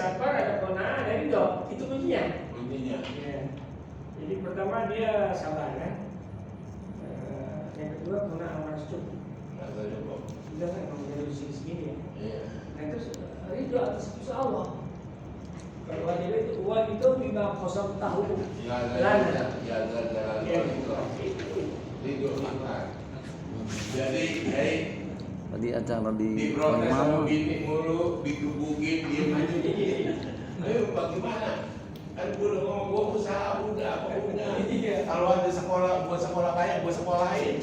sabar, ada qanaah, ada ridho. Itu kuncinya. Kuncinya. Ya. Jadi pertama dia sabar kan. Yang kedua qanaah harus cukup. Rasa cukup. Sudah kan kalau dari segini ya. Iya. Nah itu ridho atas keputusan Allah. Kalau ada itu uang itu bima kosong tahu. Ya, ridho makan. Jadi, Tadi acara di diprotes sama Mama. bini mulu, dikebukin, diem aja. Ayo bagaimana? Kan gue udah ngomong, gue usaha udah, apa udah. Kalau ada sekolah, buat sekolah kaya, gue sekolahin.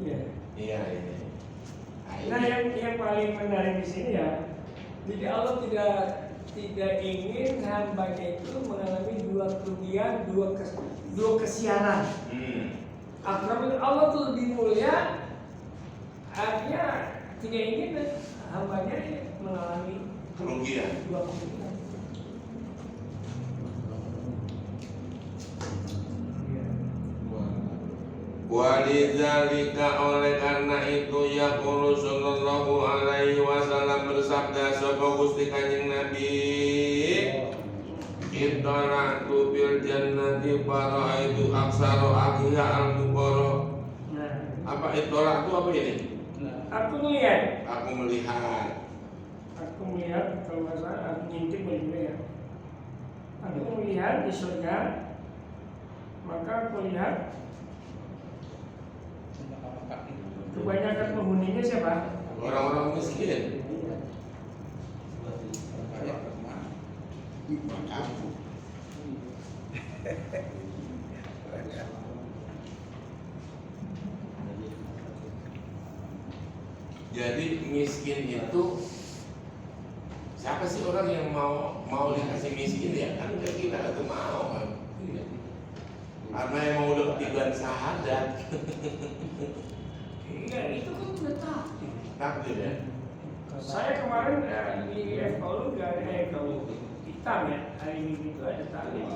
Iya. Iya, iya. Nah yang paling menarik di sini ya, jadi Allah tidak ingin hambanya itu mengalami dua kerugian, dua kesianan. Akramul Allah itu lebih mulia, artinya tidak ingin hambanya mengalami Kerugian. dua kerugian. Walidzalika oleh karena itu yaqulu sallallahu alaihi wasallam bersabda sapa Gusti Kanjeng Nabi Ittara'tu bil jannati fara'aitu aksara ahliha al-fuqara. Apa ittara'tu apa ini? Aku melihat, Aku melihat kalau nggak salah aku ngintip juga ya. Aku melihat di surga, maka aku lihat kebanyakan penghuninya siapa? orang-orang miskin. Jadi miskin itu siapa sih orang yang mau dikasih miskin ya? Kan kita itu mau kan. Karena yang mau udah ketiban syahadat. Iya, itu kan udah takdir. Takdir ya. Saya kemarin di FKU kalau hitam ya, hari ini itu ada takdir.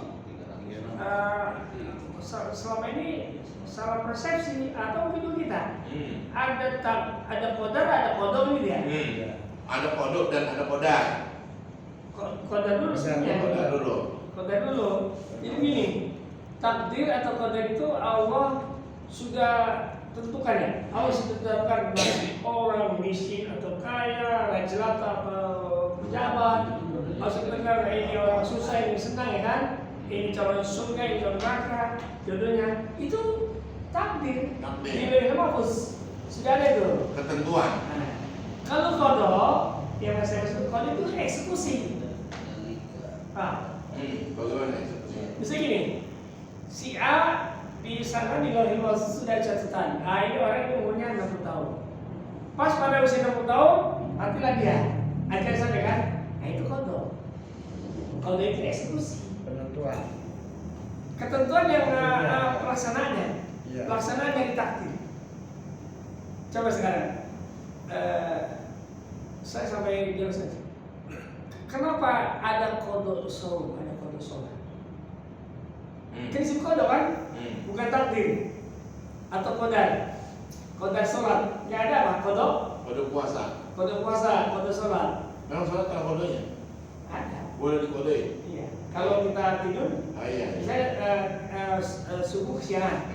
Selama ini salah persepsi atau begitu kita. Ada kodar, ada kodok gitu ya. Ada kodok dan ada kodar. Kodar dulu sebenarnya. Kodar dulu. Kodar dulu. Jadi gini, takdir atau kodar itu Allah sudah tentukan ya. Allah sudah tetapkan bagi orang miskin atau kaya, raja jelata atau pejabat. Allah sudah tetapkan ini orang susah, ini senang ya kan. Ini calon surga, ini calon neraka, jodohnya itu takdir. Di Lauhul Mahfuz sudah ada itu Ketentuan. Nah, kalau kodok yang saya maksud kodok itu eksekusi. Bagaimana eksekusinya? Bisa gini, si A di sana di Lauhul Mahfuz sudah catatan. Nah ini orang yang umurnya 60 tahun. Pas pada usia 60 tahun, matilah dia. Ajar sampai kan? Nah itu kodok. Kodok itu eksekusi. Ketentuan yang pelaksanaannya, pelaksanaan dari takdir. Coba sekarang, saya sampai jauh saja. Kenapa ada kodok saum, ada kodok sholat? Prinsip kodok kan, bukan takdir atau kodar. Kodar sholat, nggak ada apa? Kodok? Kodok puasa. Kodok puasa, kodok sholat. Memang sholat ada kodoknya? Ada. Boleh dikodein? Iya. Kalau kita tidur, Iya. misalnya subuh siang,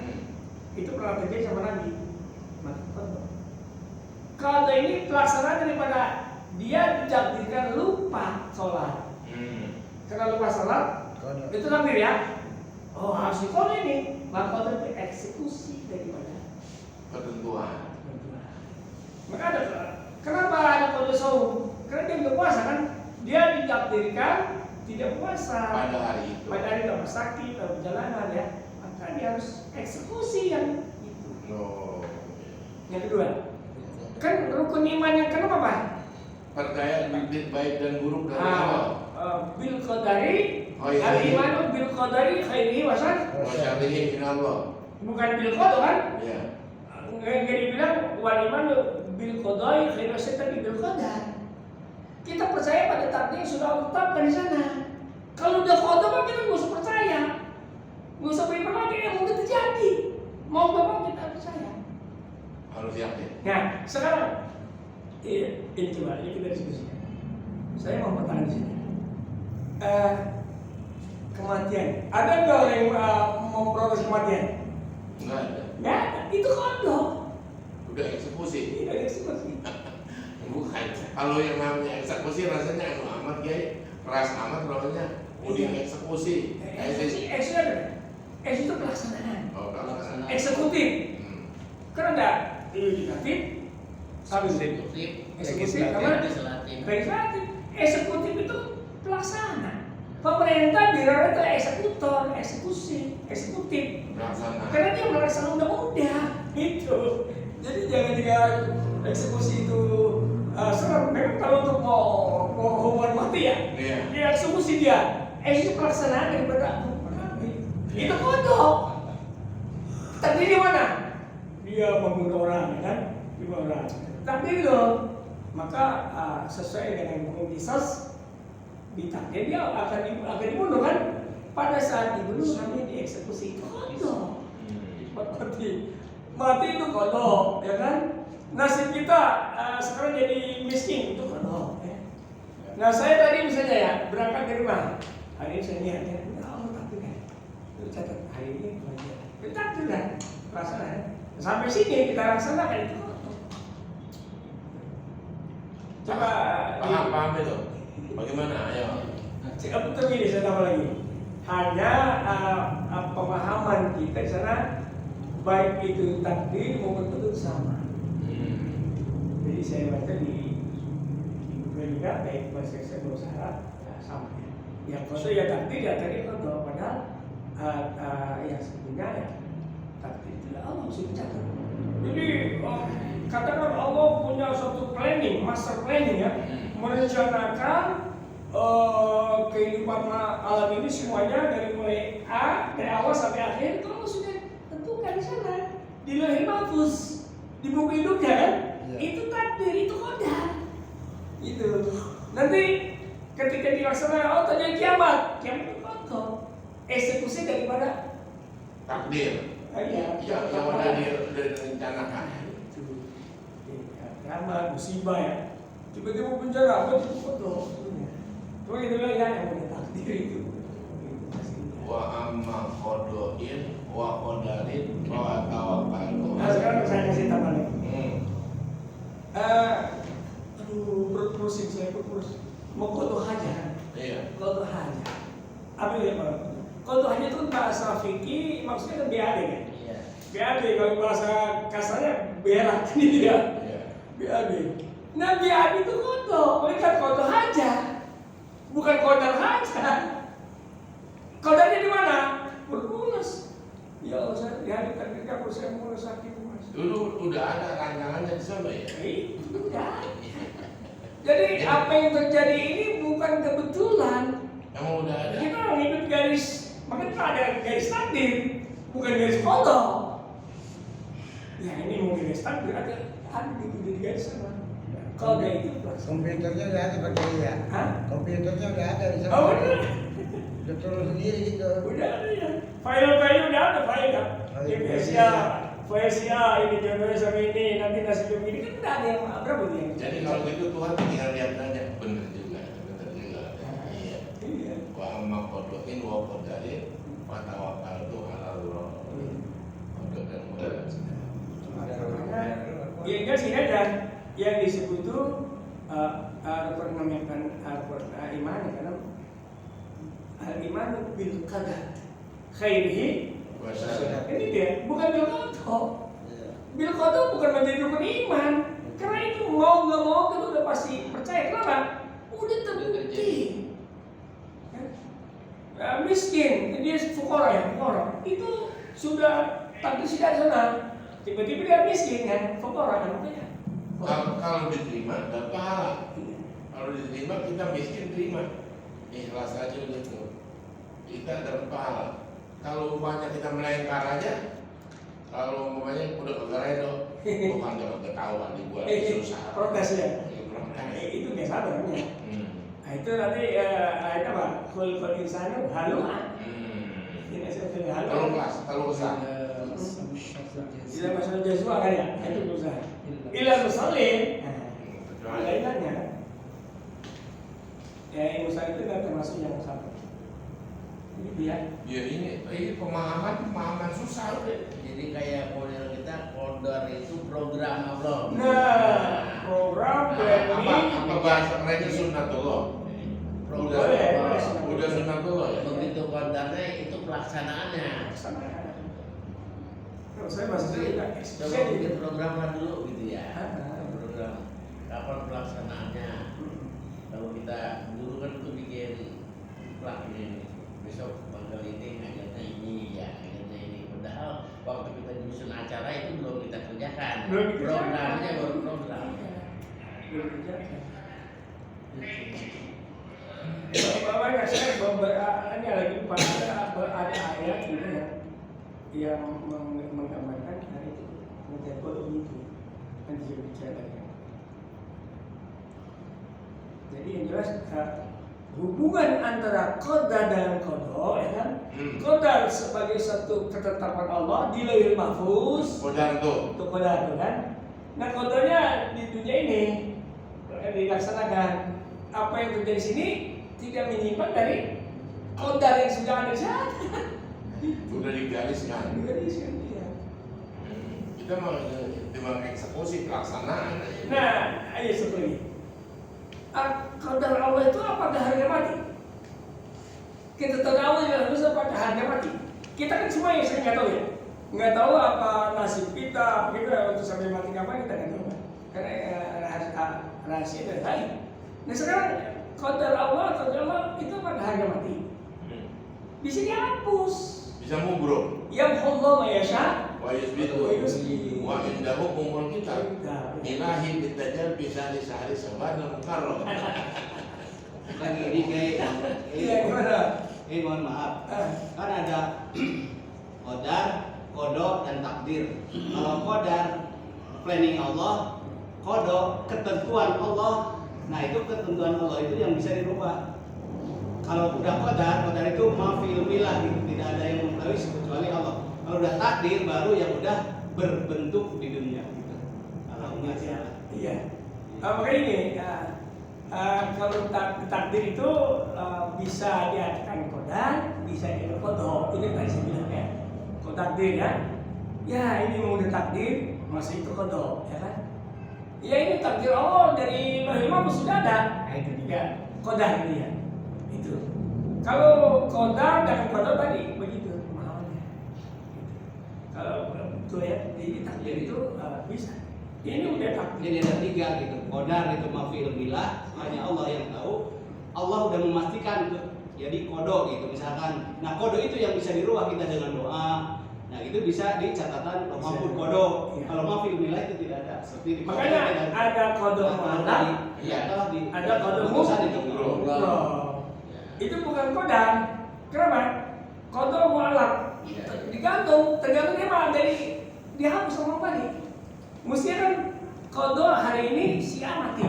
itu pernah terjadi sama Nabi. Maka kodok. Kodok ini pelaksanaan daripada dia ditakdirkan lupa sholat. Karena lupa sholat, itu takdir ya. Oh harus dikodok ini. Maka kodok itu eksekusi daripada Ketentuan. Maka ada kenapa ada kodok saum? Karena dia nggak puasa kan? Dia ditakdirkan tidak puasa Pada hari itu. pada hari tambah sakit atau perjalanan ya, maka dia harus eksekusi yang itu. No. Yang kedua, kan rukun iman yang kenapa Pak? Percaya baik dan buruk dari Allah. Bil qadari, Oh, iya. al-imanu bil qadari khairihi wa Wasyarihi min Allah. bukan bil qada kan? Iya. Nggak dibilang wal imanu bil qadari khairihi wa tapi bil qadar. Kita percaya pada takdir yang sudah Allah tetapkan di sana. Kalau udah qada kan kita nggak usah percaya, nggak usah beriman lagi yang udah terjadi. Mau nggak mau kita percaya. Harus yakin. Nah sekarang Iya, ini coba ini kita diskusikan. Saya mau bertanya di sini. Kematian. Ada nggak orang yang memprotes kematian? Enggak ada. Nggak ada. Itu kodok. Udah eksekusi. Tidak eksekusi. Bukan. Kalau yang namanya eksekusi rasanya anu amat Kiai, keras amat namanya. Udah eksekusi. Eksekusi ada. Eksekusi itu pelaksanaan. Oh, pelaksanaan. Eksekutif. Kan ada yudikatif, Eksekutif, eksekutif, legislatif. legislatif. Eksekutif itu pelaksana. Pemerintah bilang itu eksekutor, eksekusi, eksekutif. Pelaksanaan. Karena dia melaksanakan undang-undang itu. Jadi jangan juga eksekusi itu serem. Memang kalau untuk mau hukuman mati ya, Iya. dia eksekusi dia. Eksekusi pelaksanaan daripada itu kodok. Tadi di mana? Dia membunuh orang, ya kan? Dibunuh orang. Tapi loh, maka sesuai dengan hukum kisas, ditakdir dia akan dibunuh kan? Pada saat dibunuh namanya dieksekusi itu kodok. Mati itu kodok, ya kan? Nasib kita sekarang jadi miskin itu kodok. Ya. Nah saya tadi misalnya ya berangkat dari rumah, hari ini saya niat ya, Allah takdir kan? Itu catat hari ini bahagia. Itu takdir kan? Laksanakan. Sampai sini kita laksanakan itu. Coba Paham itu. Bagaimana? Ayo. Betul ini saya tambah lagi. Hanya pemahaman kita di sana baik itu takdir maupun betul sama. Jadi saya baca di Google juga baik bahasa saya berusaha ya, sama ya. Yang kalau ya takdir ya tadi kalau padahal yang sebetulnya ya takdir tidak Allah mesti dicatat. Jadi katakan Allah punya suatu planning, master planning ya, merencanakan kehidupan alam ini semuanya dari mulai A dari awal sampai akhir itu Allah sudah tentukan di sana di Lauhul Mahfuz di buku hidupnya kan. Ya. Itu takdir, itu qadar. Itu. Nanti ketika dilaksanakan Allah terjadi kiamat itu kodok. Eksekusi daripada Takdir. Iya, Yang udah direncanakan. itu. Kiamat, musibah ya. Tiba-tiba bencana apa itu kodok. Cuma itu lah ya yang punya takdir itu. Wa amma qadoin wa qadarin wa tawakkaltu. Nah sekarang saya kasih tambahan lagi. Aduh, perut pusing saya perut. Mau kodok aja. Iya. Kodok aja. Apa itu ya Pak? Kodok aja itu bahasa fikih maksudnya kan BAD kan? Iya. BAD kalau bahasa kasarnya berak ini dia. Iya. BAD. Nah BAD itu kodok, mereka kodok aja. Bukan kodar aja. Kodarnya di mana? Berulus. Ya Allah, saya dihadirkan ketika perut saya mulai sakit mas. Dulu udah ada rancangannya di sana ya. Itu udah. Jadi apa yang terjadi ini bukan kebetulan. Emang udah ada. Kita mengikut garis, makanya ada garis takdir, bukan garis kodok. Ya ini mungkin garis takdir, ada di garis sana. Kalau ada itu plus. Komputernya udah ada pakai ya. Hah? Komputernya udah ada di sana. Oh benar. Udah turun sendiri gitu. Udah ada ya. File-file udah ada file kan. Vesia, ini jodohnya sama ini, nanti nasib begini kan udah ada yang berapa dia? Jadi kalau gitu Tuhan tinggal lihat aja. Bener juga. Iya. Iya. Wa amma qadoin wa qadarin wa tawakkaltu ala Allah. Kodok dan modal. Ya enggak sih ada yang disebut itu namanya iman karena al-iman bil qadar khairihi wa syarrihi. Ini dia bukan bil qadar. Bil qadar bukan menjadi rukun iman. Karena itu mau nggak mau kita udah pasti percaya. Kenapa? Udah terbukti. Miskin, dia fukara ya, fukara. Itu sudah takdir sudah sana. Tiba-tiba dia miskin kan, fukara kan makanya. Kalau diterima dapat pahala. Kalau diterima kita miskin terima. Ikhlas aja gitu. Kita dapat pahala. Kalau umpamanya kita melengkar aja, kalau umpamanya udah kegeredo, bukan dapat ketahuan dibuat susah. Protes ya. Protes. Itu biasa namanya. Nah itu nanti apa? Kul insanu haluan. Ini saya haluan. Kalau kelas, kalau usaha. Tidak masalah jazwa kan ya? Itu usaha. Ila musallin. lainnya kan. Ya ilmu saya itu kan termasuk yang sama. Jadi dia. Ya ini pemahaman susah udah. Jadi kayak model kita kodar itu program Allah. Nah, program planning. Apa bahasa kerennya sunnatullah? Udah sunnatullah ya. Begitu kodarnya itu pelaksanaannya. Kalau saya masih tidak Coba bikin programnya dulu gitu ya. Program kapan pelaksanaannya. Kalau kita dulu kan itu bikin plak ini. Besok tanggal ini ngajarnya ini ya, ngajarnya ini. Padahal waktu kita nyusun acara itu belum kita kerjakan. Programnya baru program. Belum kerjakan. Bapaknya saya beberapa lagi ada ayat gitu ya yang menggambarkan hari itu metode itu nanti bicara. Jadi yang jelas hubungan antara qadar dan qada ya kan? Qadar sebagai satu ketetapan Allah di Lauhul Mahfuz. Qadar itu. Itu qadar itu kan. Nah qadarnya di dunia ini dilaksanakan. Apa yang terjadi di sini tidak menyimpan dari qadar yang sudah ada di sana. Udah digariskan. Digariskan ya. Kita mau eksekusi pelaksanaan. Nah, ayo seperti ini. Qadar Allah itu apakah harga mati? Kita tahu Allah juga harus apakah harga mati? Kita kan semua yang saya nggak tahu ya, nggak tahu apa nasib kita untuk sampai mati kapan kita nggak tahu, karena rahasia dari lain. Nah sekarang qadar Allah itu apakah harga mati? Bisa dihapus. Bisa mubruk. Yang Allah mayasya. Wa yusbitu wa indahu umul kitab. Ilahi bitajal bisa disahari sabana mukarram. Lagi ini kayak Iya gimana? mohon maaf. Kan ada qadar, qada dan takdir. Kalau qadar planning Allah, qada ketentuan Allah. Nah, itu ketentuan Allah itu yang bisa dirubah. Kalau udah qadar itu mafil milah gitu, tidak ada yang mengetahui kecuali Allah. Kalau udah takdir baru yang udah berbentuk di dunia gitu. Iya. Makanya ini kalau takdir itu bisa diartikan qadar, bisa diartikan qada. Itu yang tadi saya bilang ya. Kalau takdir ya. Ya ini mau udah takdir, masih itu qada, ya kan? Ya ini takdir Allah dari Lauhul Mahfuz sudah ada. Nah itu dia qadar itu ya. Itu. Kalau qadar dan qada tadi begitu pemahamannya. Kalau betul ya, jadi takdir itu bisa. Ini udah takdir. Jadi ada tiga gitu. Qadar itu mafil milah, hanya Allah yang tahu. Allah udah memastikan tuh. Jadi kodo gitu misalkan. Nah kodo itu yang bisa dirubah kita dengan doa. Nah itu bisa di catatan maupun kodo. Iya. Kalau mafil milah itu tidak ada. Seperti di Makanya ada qada mu'allaq, ada qada mu'allaq. Itu bukan qadar. Kenapa? Qada mu'allaq. Tergantung dia mah dari dihapus sama apa nih? Mestinya kan qada hari ini si A mati.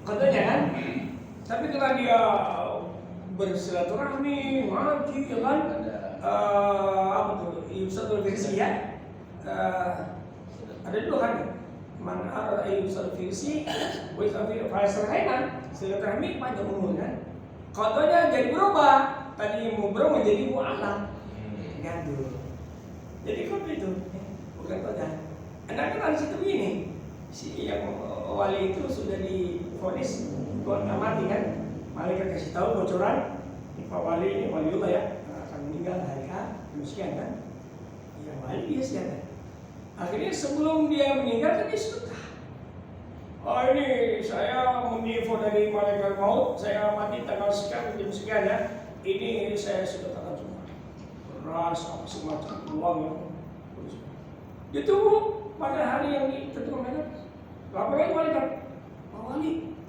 Qadanya kan? Tapi kalau dia bersilaturahmi, ngaji, ya kan? Apa tuh? Yusuf versi ya? Ada dua kan? Man Yusuf versi, Yusuf versi Raiman, silaturahmi panjang umur kan? Qadanya jadi berubah. Tadi mubrah menjadi mu'allaq. Gantung. Jadi kok itu bukan qadar. Anda kan harus itu begini. Si yang wali itu sudah divonis mati kan? Malaikat kasih tahu bocoran. Pak wali ini waliullah ya akan meninggal hari A demikian kan? Ya wali dia siapa? Akhirnya sebelum dia meninggal kan dia sudah. Oh ini saya menginfo dari malaikat maut, saya mati tanggal sekian jam sekian ya. Ini saya sudah katakan semua. Beras apa semacam uang ya. Dia tunggu pada hari yang ditentukan mereka. Laporan malaikat, Pak Wali,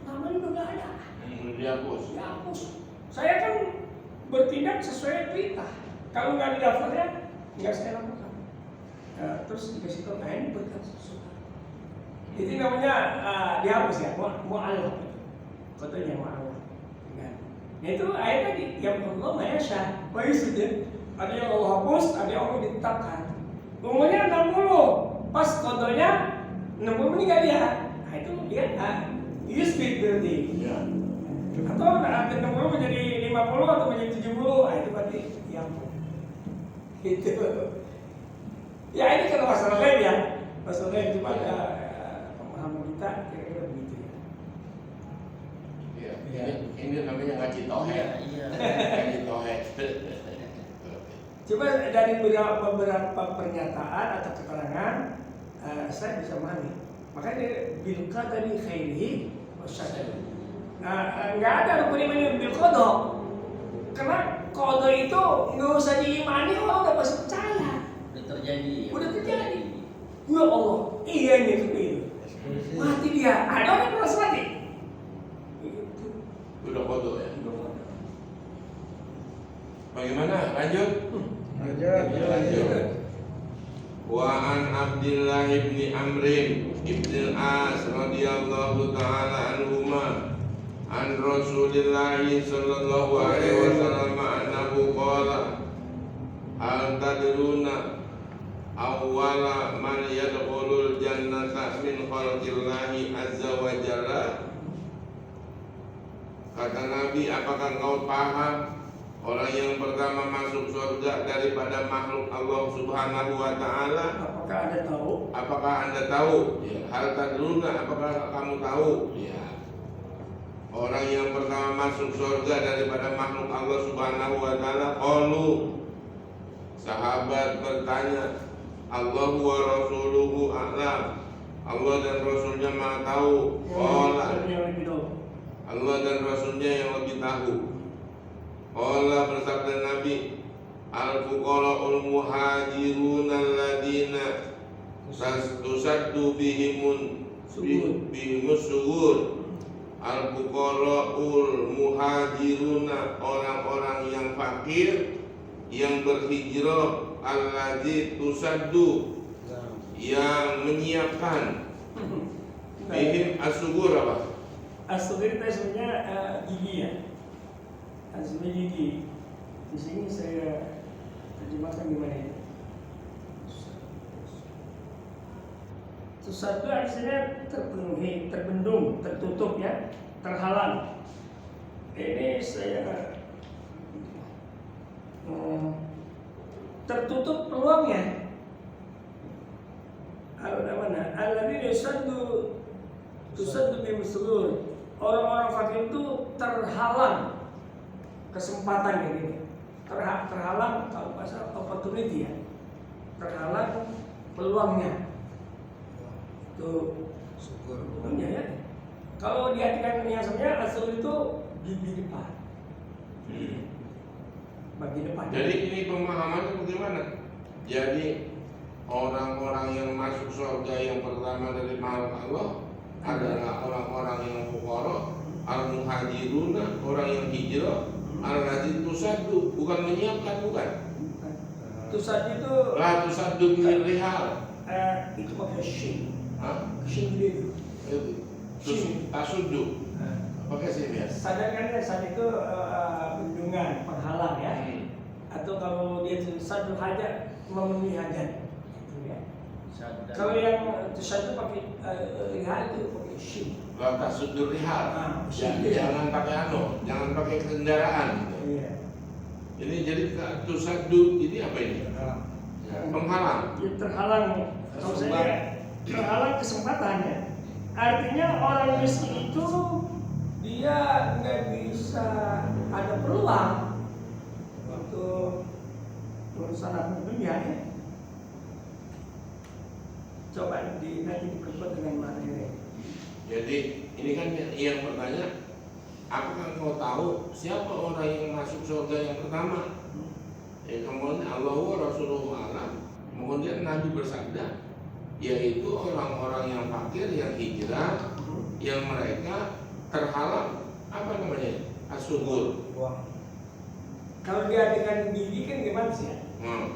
namanya udah nggak ada. Dihapus. Dihapus. Saya kan bertindak sesuai perintah. Kalau nggak di daftarnya, nggak saya lakukan. Terus dikasih tahu, nah ini berkat sesuatu. Itu namanya dihapus ya, mu'allaq. Katanya mu'allaq. Nah itu ayat tadi, yang Allah mayasya, baik sudah. Ada yang Allah hapus, ada yang Allah ditetapkan. Umurnya 60, pas qadanya 60 meninggal dia. Nah itu dia dispute berarti. Ya. Atau hampir 60 menjadi 50 atau menjadi 70, itu berarti yang itu. Ya ini kan masalah lain ya. Masalah lain cuma pemahaman kita kira-kira begitu ya. Iya. Ini namanya ngaji tauhid. Iya. Ngaji tauhid. Coba dari beberapa pernyataan atau keterangan saya bisa memahami. Makanya bil qadari khairihi wa syarrihi. Nggak ada rukun iman yang bil qada. Karena qada itu nggak usah diimani, orang udah pasti percaya. Udah terjadi. Udah terjadi. Ya Allah, iya ini itu. Mati dia. Ada orang yang pernah mati. Itu. Udah kodok ya. Bagaimana? Lanjut. Lanjut. Wa an Abdillah ibni Amrin ibn al-As radhiyallahu ta'ala anhuma an Rasulillah sallallahu alaihi wasallam annahu qala hal tadruna awwala man yadkhulul jannata min khalqillahi azza wa jalla. Kata Nabi, apakah kau paham orang yang pertama masuk surga daripada makhluk Allah Subhanahu wa taala? Apakah Anda tahu? Apakah Anda tahu? Ya, hal tadruna, apakah kamu tahu? Ya. Orang yang pertama masuk surga daripada makhluk Allah Subhanahu wa taala, qalu. Sahabat bertanya, Allahu wa rasuluhu a'lam. Allah dan Rasulnya Maha tahu. Qala, Allah dan Rasulnya yang lebih tahu. Allah bersabda Nabi, al-fuqara'ul muhajirun alladziina tusaddu bihimus sugur. Al-fuqara'ul muhajirun, orang-orang yang fakir yang berhijrah, alladzi tusaddu, yang menyiapkan bihim as-sugur. Apa? As-sugur itu sebenarnya gigi ya. Asli gigi. Di sini saya terjemahkan gimana ini? Sesuatu artinya terpenuhi, terbendung, tertutup ya, terhalang. Ini saya tertutup peluangnya. Mana? Alladzi tusaddu bimusugur. Orang-orang fakir itu terhalang kesempatan kayak gini, terhalang kalau bahasa opportunity ya, terhalang peluangnya. Tuh syukur peluangnya ya. Kalau diartikan yang sebenarnya asal itu di depan, bagi depan. Jadi ini pemahamannya bagaimana? Jadi orang-orang yang masuk surga yang pertama dari makhluk Allah adalah orang-orang yang fuqara, al-muhajiruna, orang yang hijrah, al-ladzi tusaddu, bukan menyiapkan, bukan. Tusaddu itu La tusaddu min rihal. Itu pakai shin. Hah? Shin itu. Tasuddu. Pakai sini ya. Sadarkan ya, saat itu bendungan, penghalang ya. Atau kalau dia tusaddu hajat, memenuhi hajat. Itu ya. Kalau yang tusaddu pakai rihal itu pakai shin. La tasuddu rihal. Jangan pakai jangan pakai kendaraan. Iya. Ini jadi tusaddu ini apa ini? Penghalang. Ya, terhalang. Kalau saya terhalang kesempatannya. Artinya orang miskin itu dia nggak bisa ada peluang untuk urusan apa dunia ya. Coba nanti diperkuat dengan mana ini. Jadi ini kan yang bertanya, apakah kau tahu siapa orang yang masuk surga yang pertama? Kemudian Allah wa Rasulullah alam. Kemudian Nabi bersabda, yaitu orang-orang yang fakir, yang hijrah, yang mereka terhalang apa namanya? As-sugur. Kalau diartikan gigi kan gimana sih ya?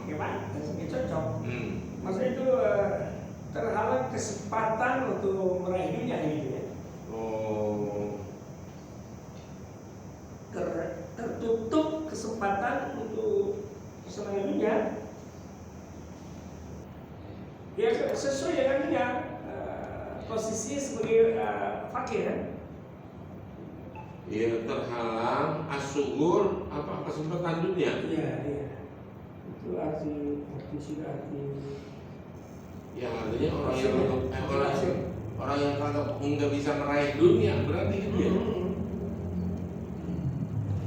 Gimana? Nggak cocok. Maksudnya itu terhalang kesempatan untuk meraih dunia gitu ya. Tertutup kesempatan untuk kesenangan dunia. Ya sesuai dengan dunia. posisinya sebagai fakir kan? Ya terhalang as-sugur apa kesempatan dunia. Iya. Itu arti sudah arti. Yang artinya orang yang kalau nggak bisa meraih dunia berarti gitu ya.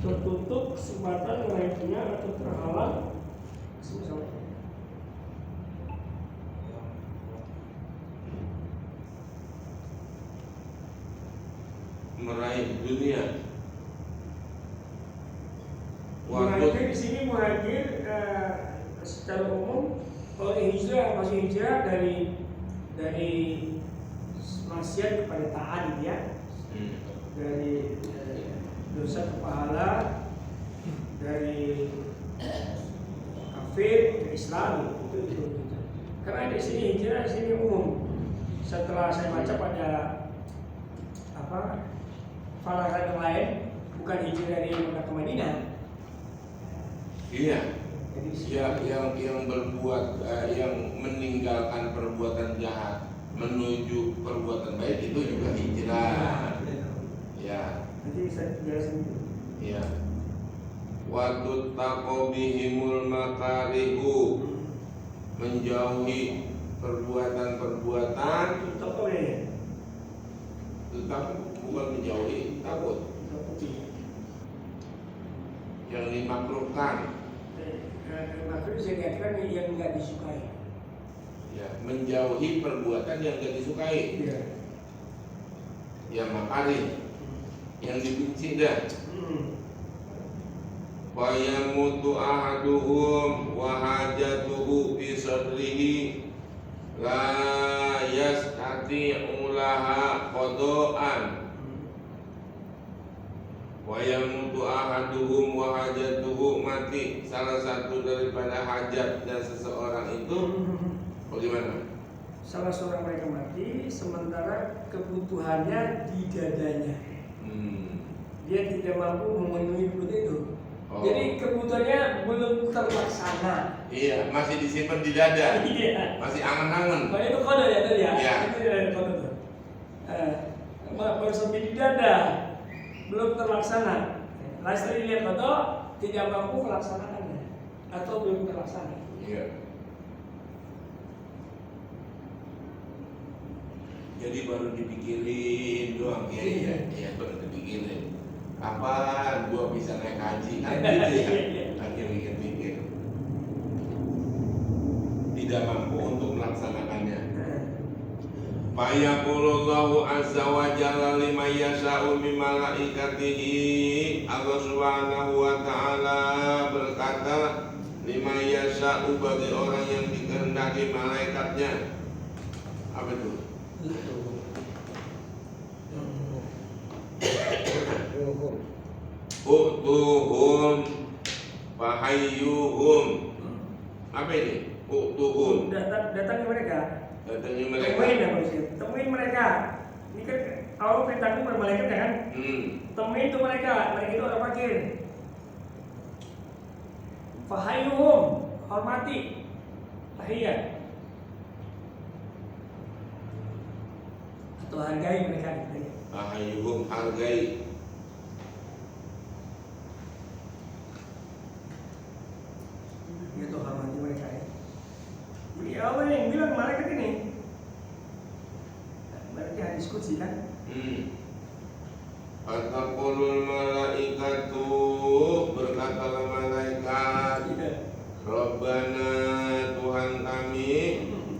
Tertutup kesempatan meraih dunia atau terhalang kesempatan. Meraih dunia. Muhajir di sini muhajir secara umum kalau hijrah masih hijrah dari maksiat kepada taat gitu ya. Dari dosa ke pahala, dari kafir ke Islam itu. Karena di sini hijrah di sini umum. Setelah saya baca pada falaran yang lain, bukan hijrah dari Mekah ke Madinah. Iya. Jadi yang berbuat yang meninggalkan perbuatan jahat menuju perbuatan baik itu juga hijrah. Ya. nanti bisa jelasin itu. Ya. Waktu taqobihimul makarihu, menjauhi perbuatan-perbuatan, Toko ya. tetapi bukan menjauhi, takut yang dimakruhkan. Makruh bisa dikatakan yang nggak disukai. Ya, menjauhi perbuatan yang tidak disukai. Iya. Ya makari, yang dibenci dah. Wa yamutu ahaduhum wa hajatuhu fi sadrihi la yastati'u laha qada'an. Wa yamutu ahaduhum wa hajatuhu, mati salah satu daripada hajatnya seseorang itu. Bagaimana? Salah seorang mereka mati sementara kebutuhannya di dadanya. Dia tidak mampu memenuhi kebutuhan itu. Oh. Jadi kebutuhannya belum terlaksana. Iya, masih disimpan di dada. Iya. Masih angan-angan. Makanya itu kode ya tadi ya. Iya. Itu dari kode tuh. Baru sampai di dada, belum terlaksana. Lalu setelah dilihat foto, tidak mampu melaksanakannya atau belum terlaksana. Iya. Jadi baru dipikirin doang. Iya, baru dipikirin. Kapan gua bisa naik haji? Kan gitu ya. Lagi mikir-mikir. Tidak mampu untuk melaksanakannya. Fayaqulullahu azza wa jalla liman yasha'u min malaikatihi. Allah Subhanahu wa taala berkata, liman yasha'u, bagi orang yang dikehendaki malaikatnya. Apa itu? Utuhum fahayyuhum. Apa ini? Utuhum. Datangi mereka. Datangi mereka. Temuin ya manusia. Temuin mereka. Ini kan Allah perintahku bermalaikat ya kan? Temuin itu mereka. Mereka itu orang fakir. Fahayyuhum, hormati. Tahiyat. Atau hargai mereka. Fahayyuhum, hargai. Itu hormati mereka ya. Jadi Allah yang bilang malaikat ini. Berarti hadis qudsi kan? Fataqulul malaikatu, berkatalah malaikat, Rabbana, Tuhan kami,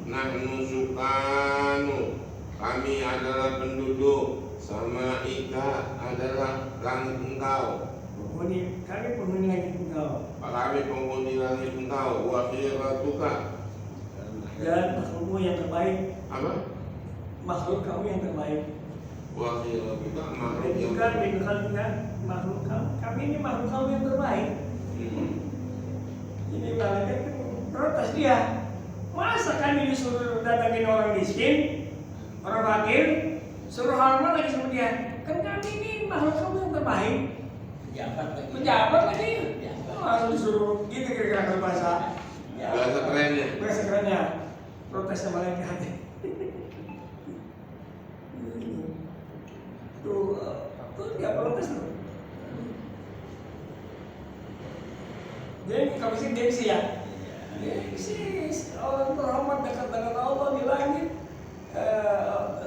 nahnu sukanu, kami adalah penduduk, sama ika adalah langit engkau. Kami penghuni langit engkau. Kami penghuni langit engkau, wa khiratuka, Dan makhlukmu yang terbaik. apa? Makhluk kamu yang terbaik. Wa khiratuka, makhluk yang Bukan kan makhluk kamu. Kami ini makhluk kamu yang terbaik. Ini malaikat kan protes dia. Masa kami disuruh datangin orang miskin, orang fakir, suruh hormat lagi sama dia. Kan kami ini makhluk kamu yang terbaik. Pejabat lagi. Langsung disuruh gitu kira-kira kalau bahasa. Bahasa kerennya. Bahasa kerennya. Protesnya malaikat. Jadi kalau sih gengsi ya. Gengsi orang terhormat dekat dengan Allah di langit,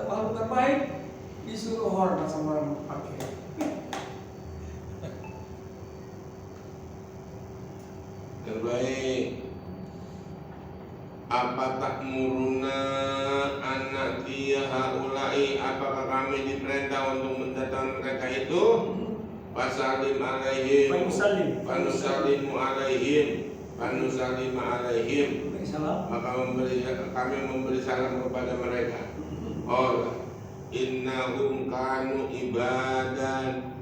makhluk terbaik disuruh hormat sama orang fakir. Terbaik. Apa tak muruna anak dia haulai, apakah kami diperintah untuk mendatangkan mereka itu? Pasalim alaihim, panusalim alaihim, maka kami memberi salam kepada mereka. Oh, innahum kanu ibadan,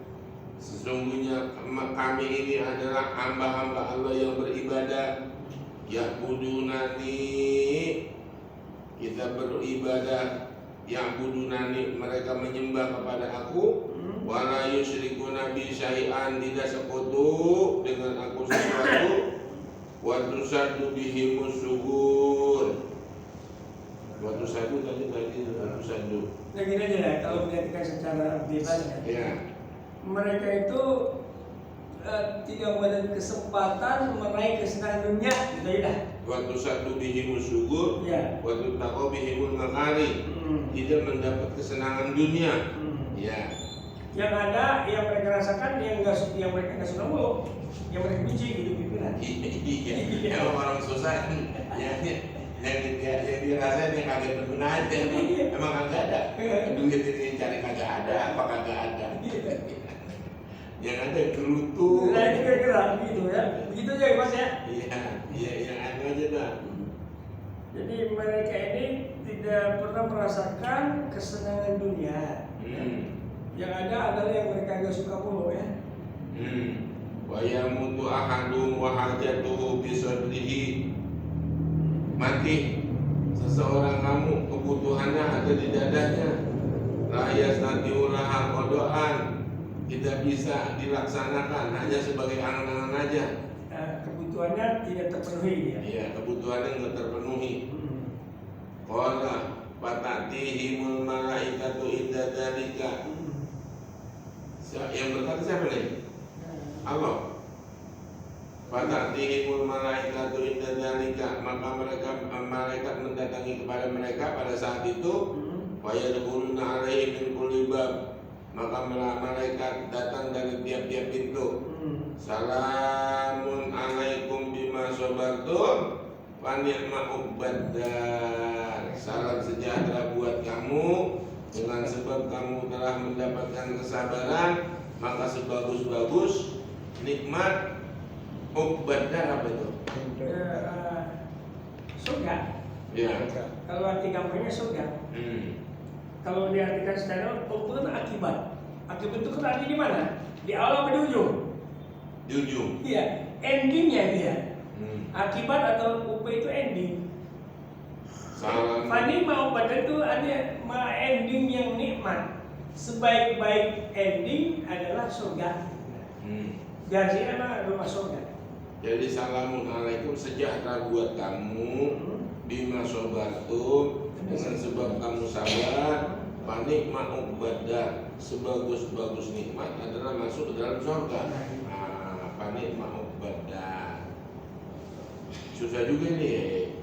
sesungguhnya kami ini adalah hamba-hamba Allah yang beribadah. Ya'budunani, kita beribadah. Ya'budunani, mereka menyembah kepada aku. Wala yusyrikuna bi syai'an, tidak sekutu dengan aku sesuatu. Wa tusaddu bihimus sugur. Wa tusaddu tadi tusaddu. Nah gini aja ya, kalau perhatikan secara bebas Ya. Mereka itu tidak ada kesempatan meraih kesenangan dunia, gitu ya. Waktu satu bihimus syukur, Ya. waktu takwa bihimul makari, tidak mendapat kesenangan dunia. Ya. Yang ada yang mereka rasakan yang mereka nggak suka mulu, yang mereka benci gitu pimpinan. Iya. Emang orang susah yang dirasain yang kagak berguna aja. Emang kagak ada. Duit ini cari kagak ada, apa kagak ada. Yang ada gerutu. Nah ini kira-kira gitu ya, begitu aja Mas ya. Iya, yang ada aja dah. Jadi mereka ini tidak pernah merasakan kesenangan dunia. Yang ada adalah yang mereka nggak suka mulu ya. Wa yamutu ahadum wa hajatuhu bi sadrihi. Mati seseorang kamu, kebutuhannya ada di dadanya. La yastati'u laha qada'an, tidak bisa dilaksanakan, hanya sebagai angan-angan aja. Kebutuhannya tidak terpenuhi ya. Iya, kebutuhannya nggak terpenuhi. Qala fatatihimul malaikatu inda dzalika. Yang berkata siapa nih? Allah. Fatatihimul malaikatu inda dzalika, maka malaikat mendatangi kepada mereka pada saat itu. Wa yadkhuluna alaihim min kulli bab, maka malaikat datang dari tiap-tiap pintu. Salamun alaikum bima sabartum wa ni'ma uqbaddar. Salam sejahtera buat kamu dengan sebab kamu telah mendapatkan kesabaran, maka sebagus-bagus nikmat uqbaddar. Apa itu? Surga. Ya. Kalau arti gampangnya surga. Kalau diartikan secara itu akibat. Akibat itu kan di mana? Di awal apa di ujung? Di ujung. Iya, endingnya dia. Akibat atau up itu ending. Salam. Fani mau pada itu ada ending yang nikmat. Sebaik-baik ending adalah surga. Dari sini memang rumah surga. Jadi salamun alaikum, sejahtera buat kamu bima sobartum, dengan sebab kamu sabar. Panik ma'ubadah, sebagus-bagus nikmat adalah masuk ke dalam surga. Panik ma'ubadah. Susah juga nih.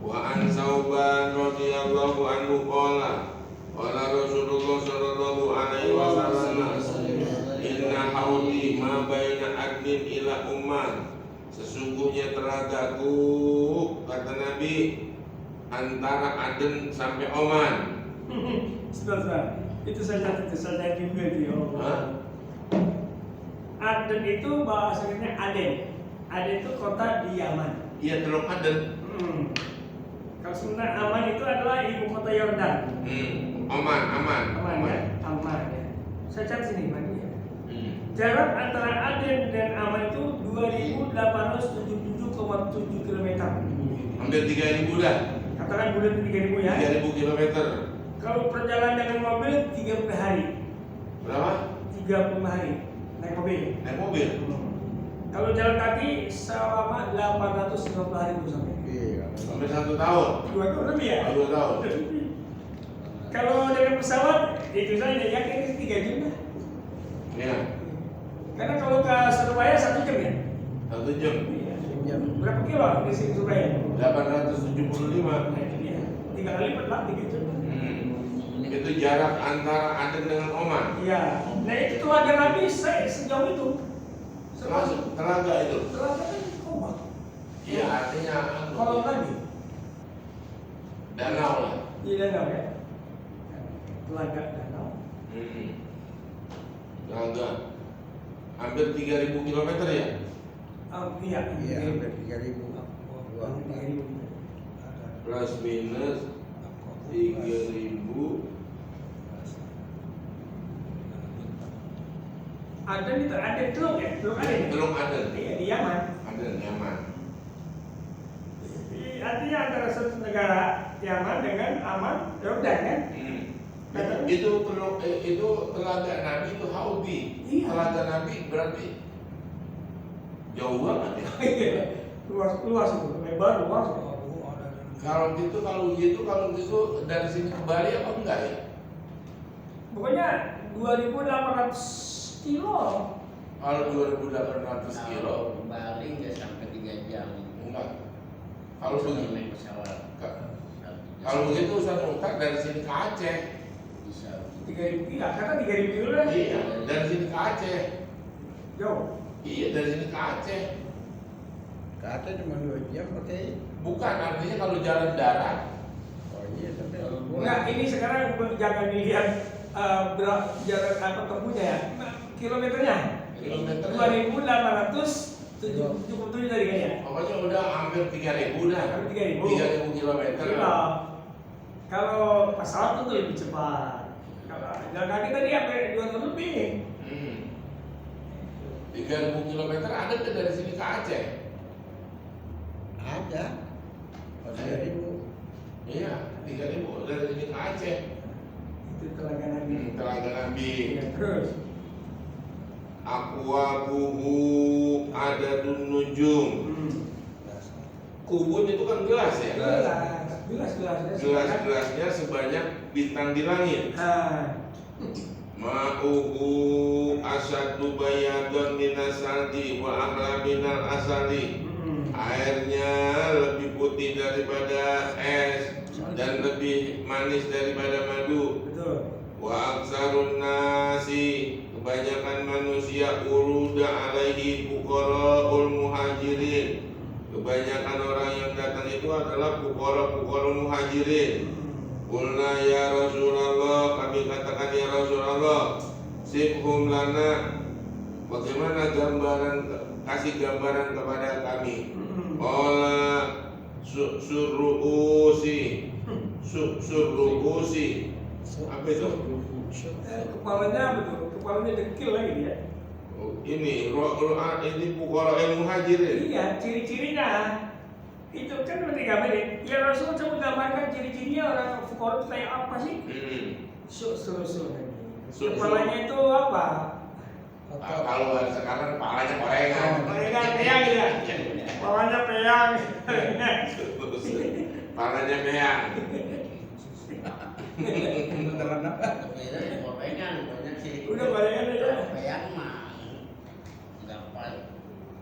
Wa an Sauban radhiyallahu anhu qala Rasulullah sallallahu alaihi wasallam, inna haudi ma baina adnin ila umman, sesungguhnya telagaku, kata Nabi, antara Aden sampai Oman. Sebentar, itu saja juga di Allah. Aden itu bahasanya Aden. Aden itu kota di Yaman. Iya, Teluk Aden. Kalau sebenarnya Aman itu adalah ibu kota Yordan. Aman Ya. Aman ya. Saya catat sini Pak ya. Jarak antara Aden dan Aman itu 2.877,7 km. Hampir 3.000 dah. Katakan bulan 3.000 ya. 3.000 kilometer. Kalau perjalanan dengan mobil 30 hari. Berapa? 30 hari naik mobil. Naik mobil. Kalau jalan kaki selama 850 hari itu sampai. Sampai 1 tahun. 2 tahun lebih ya. 2 tahun. Kalau dengan pesawat itu saja ya kayaknya 3 jam lah. Iya. Karena kalau ke Surabaya 1 jam ya. 1 jam. Iya. Berapa kilo di sini Surabaya? 875. Nah, itu dia. 3 kali lipat lah 3 jam. Itu jarak antara Aden dengan Oman. Iya. Nah itu telaga Nabi sejauh itu. Telaga itu. Telaga kan Oman. Iya, artinya Kalau Nabi, danau lah. di danau ya. Telaga danau. Telaga. Hampir 3000 km ya? Iya. Iya, hampir 3.000. Plus minus 3000. Ada Teluk ya, Teluk Aden. Teluk Aden. Iya di Yaman. Aden, Yaman. Artinya antara satu negara Yaman dengan Aman, Yordan kan? Itu telaga Nabi itu Haudi. Iya. Telaga Nabi berarti jauh banget ya. luas itu, lebar luas. Kalau gitu dari sini ke Bali apa enggak ya? Pokoknya 2.800 kilo. Kalau 2.800 kilo Bali nggak sampai 3 jam. enggak. Kalau Bisa begitu, naik pesawat. kalau begitu Ustaz Mukhtar dari sini ke Aceh. Bisa. 3.000, iya, karena 3.000 kilo lah. Iya, dari sini ke Aceh. Jauh. Iya, dari sini ke Aceh. Kata cuma 2 jam pakai. Bukan, artinya kalau jalan darat. Oh iya, tapi Enggak, ini sekarang jangan dilihat jarak apa tempuhnya ya, kilometernya. Kilometernya. 2.877 tadi kan ya. Pokoknya udah hampir 3.000 dah. Hampir 3.000. 3.000 kilometer. Iya. Kalau pesawat itu lebih cepat. Kalau jalan kaki tadi sampai 2 lebih. 3.000 kilometer ada ke dari sini ke Aceh? ada. Oh, 3.000. Iya, 3.000 dari sini ke Aceh. Itu telaga Nabi. Telaga Nabi. Ya, terus. Aqwabuhu adadun nujum. Kubun itu kan gelas ya? Gelas-gelasnya. Gelas-gelasnya sebanyak bintang di langit. Ma'uhu asadu bayadun minasaldi wa ahla minal asali. Airnya lebih putih daripada es dan lebih manis daripada madu. Betul. Wa aksarun nasi, kebanyakan manusia uruda alaihi fuqara'ul muhajirin. Kebanyakan orang yang datang itu adalah fuqara muhajirin. Qulna ya Rasulullah, kami katakan ya Rasulullah, sibhum lana, bagaimana kasih gambaran kepada kami. Qala surru'usi. Apa itu? Kepalanya betul, kepalanya dekil lagi dia. Ini fuqara muhajirin. Iya, ciri-cirinya itu kan ketika balik. Ya Rasul coba gambarkan ciri-cirinya orang fuqara itu kayak apa sih? Kepalanya itu apa? Kalau sekarang kepalanya korengan. Korengan, peyang gitu ya. Kepalanya peyang. Kepalanya peyang. Beneran apa? Beda di korengan banyak sih. Udah bayangan aja. Peyang mah gampang.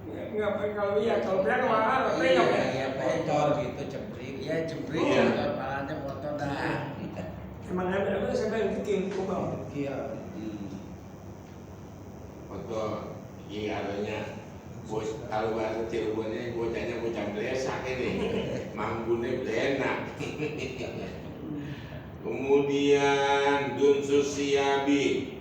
Enggak kalau iya, kalau peyang mahal, peyang ya. Iya, Kotor gitu, cebrik. Iya, cebrik. Iya. Kepalanya kotor dah. Emang ada saya bilang bikin kubang. Iya. Foto iya adanya kalau bahasa Cirebonnya bocahnya bocah blesak ini mambune blenak. Kemudian dunsus siabi,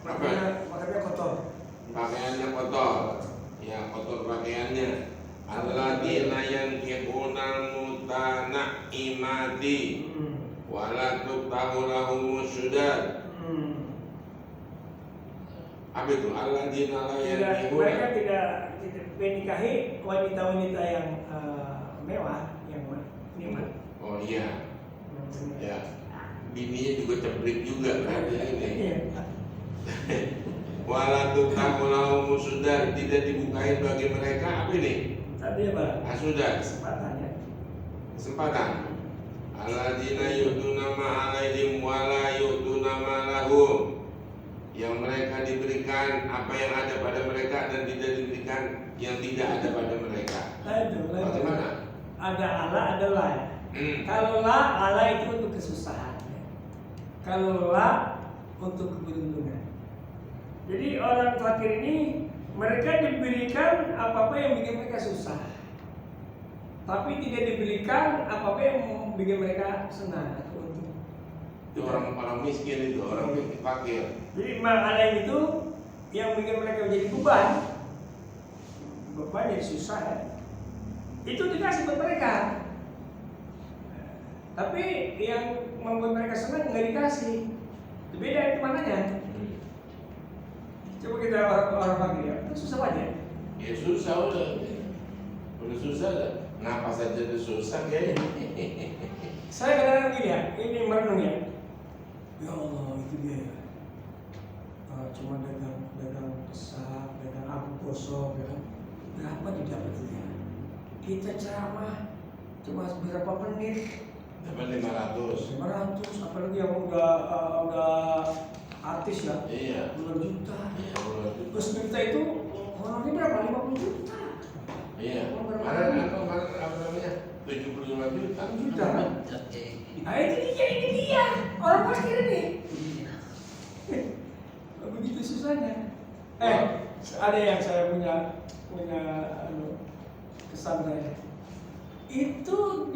Makanya kotor. pakaiannya kotor, ya kotor pakaiannya. Alladzina yankihunal mutana imati wala tubtahu lahumus sudad. Apa itu? Alladzina la yankihuna. Mereka tidak menikahi wanita-wanita yang mewah, yang nikmat. Oh iya. Ya, bininya juga cebrik juga berarti ini. Walaupun tamulahu musudar, tidak dibukain bagi mereka apa ini? Tadi apa? Asudan, Kesempatannya. kesempatan. Alladzina yu'tuna ma alaihim wa la yu'tuna ma lahum. yang mereka diberikan apa yang ada pada mereka dan tidak diberikan yang tidak ada pada mereka. Bagaimana? Ada Allah, ada la. Kalau la, Allah itu untuk kesusahan. Kalau la, untuk keberuntungan. Jadi orang fakir ini mereka diberikan apa-apa yang bikin mereka susah, tapi tidak diberikan apa-apa yang bikin mereka senang atau untung. Itu orang miskin, itu orang fakir. Jadi makna itu yang bikin mereka menjadi beban jadi susah ya. Itu dikasih buat mereka, tapi yang membuat mereka senang nggak dikasih. Itu beda itu maknanya. Coba kita orang fakir ya, itu susah aja. Ya susah udah susah dah. Napas saja udah susah ya. Saya kadang-kadang gini ya, ini merenung ya. Ya Allah, itu dia ya. Cuma dagang pesat, dagang abu gosok ya kan. Berapa didapat itu ya? Kita ceramah cuma berapa menit? Dapat 500. 500, apalagi yang udah artis ya. Iya. Puluhan juta. Iya, puluhan juta. Terus juta itu honornya berapa? 50 juta. Iya. Kemarin apa namanya? 75 juta. Juta. Nah ini dia orang fakir ini. Begitu susahnya. Ada yang saya punya kesan saya. Itu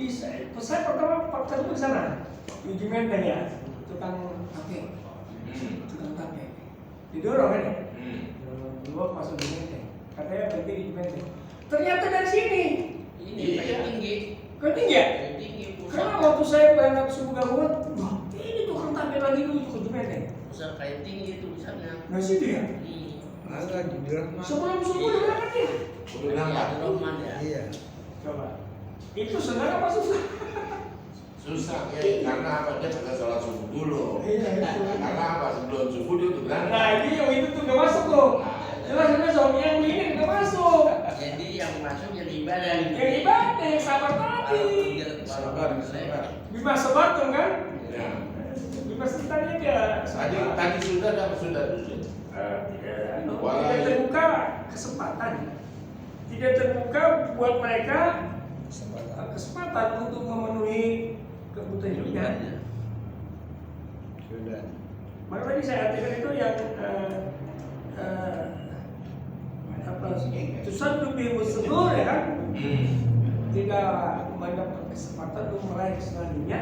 saya pertama ketemu di sana, di Menteng ya, tukang tape, didorong kan ya, dua masuk di Menteng, katanya berhenti di Menteng. Ternyata dari sini. Ini kayu tinggi. Kayu tinggi ya? Kayu tinggi. Karena waktu saya berangkat subuh gabungan, wah ini tukang tape lagi dulu di Menteng. Pusat kayu tinggi itu di sana. Nah situ ya? Ada di dalam. Sebelum subuh udah berangkat dia. Udah berangkat. Roman ya. Iya. Coba. Itu senang apa susah? Susah ya, karena apa? Dia kagak sholat subuh dulu. Iya itu. Karena apa? Sebelum subuh dia udah berangkat. Nah itu tuh gak masuk tuh. Jelas soalnya yang ini gak masuk. Jadi yang masuk jadi ibadah gitu. Yang ibadah, yang sabar tadi. Sabar. Bima sebatung kan? Ya. Bima setannya dia. Tadi sudah dapat sudah dulu. Tidak terbuka kesempatan. Tidak terbuka buat mereka kesempatan untuk memenuhi kebutuhan hidupnya. Sudah. Maka tadi saya artikan itu yang tusan lebih bersedur ya kan, tidak mendapat kesempatan untuk meraih kesenangannya.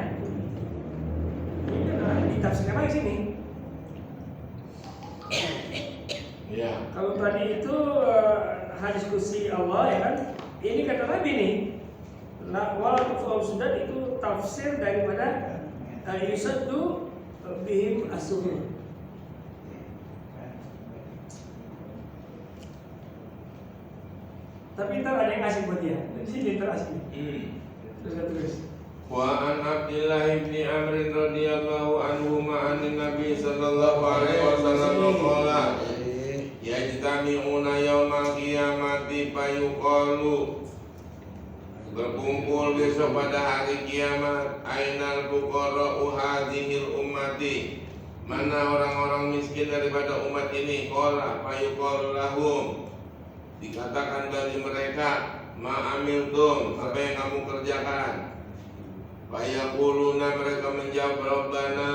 Ini ditafsirkan lagi sini. Ya. Kalau tadi itu hadis kursi Allah ya kan, ini kata Nabi nih. Walaupun kalau sudah itu tafsir daripada yusaddu bihim as-sudur. Tapi ntar ada yang ngasih buat dia. Di sini ntar asli. Terus. Wa an Abdillah bin Amr radhiyallahu anhu ma'an Nabi sallallahu alaihi wasallam qala yajtami'una yaumal qiyamati fayuqalu berkumpul besok pada hari kiamat ainal fuqara'u hadhil ummati, mana orang-orang miskin daripada umat ini. Qala fayuqalu lahum, dikatakan bagi mereka, ma'amiltum, apa yang kamu kerjakan. Fayaquluna, mereka menjawab, Rabbana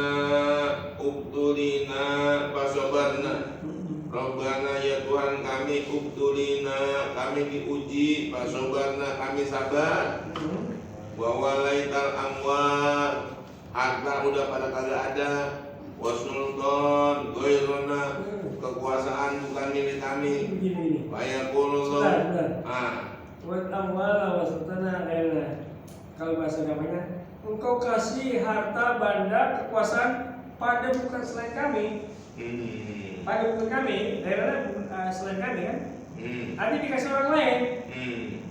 ubtulina fasabarna. Rabbana, ya Tuhan kami, ubtulina, kami diuji, fasabarna, kami sabar. Wa walaital amwal, harta udah pada kagak ada. Wasultan ghairuna, kekuasaan bukan milik kami. Begini. Fayaqulullah. Wa amwala wa sultana ghairuna. Kalau bahasa namanya, engkau kasih harta, benda, kekuasaan pada bukan selain kami. Pada bukan kami, daerahnya selain kami kan. Ada dikasih orang lain.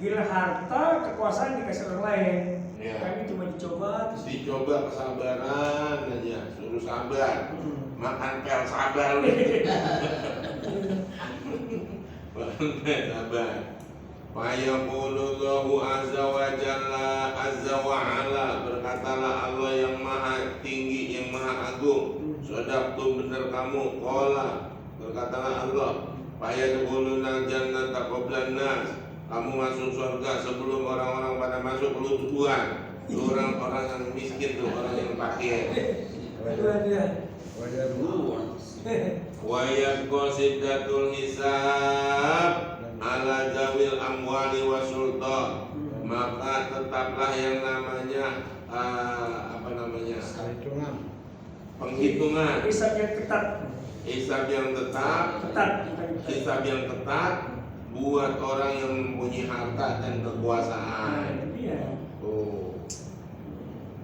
Gila harta, kekuasaan dikasih orang lain. Ya. Kami cuma dicoba. Dicoba kesabaran aja, suruh sabar. Makan pel sabar. Makan pel sabar. Fayaqulullahu azza wa jalla azza wa ala, berkatalah Allah yang maha tinggi, yang maha agung, Sadaqtum, benar kamu. Qala, berkatalah Allah, fayadkhulunal jannata qablan nas. Kamu masuk surga sebelum orang-orang pada masuk. Lu duluan. Lu orang-orang yang miskin tuh, orang yang fakir. Wajar dulu. Wa yaqsidatul hisab ala zawil amwali wa sultan. Maka tetaplah yang namanya Perhitungan. penghitungan, Hisab yang ketat. hisab yang tetap, hisab yang ketat buat orang yang mempunyai harta dan kekuasaan. Iya. Oh.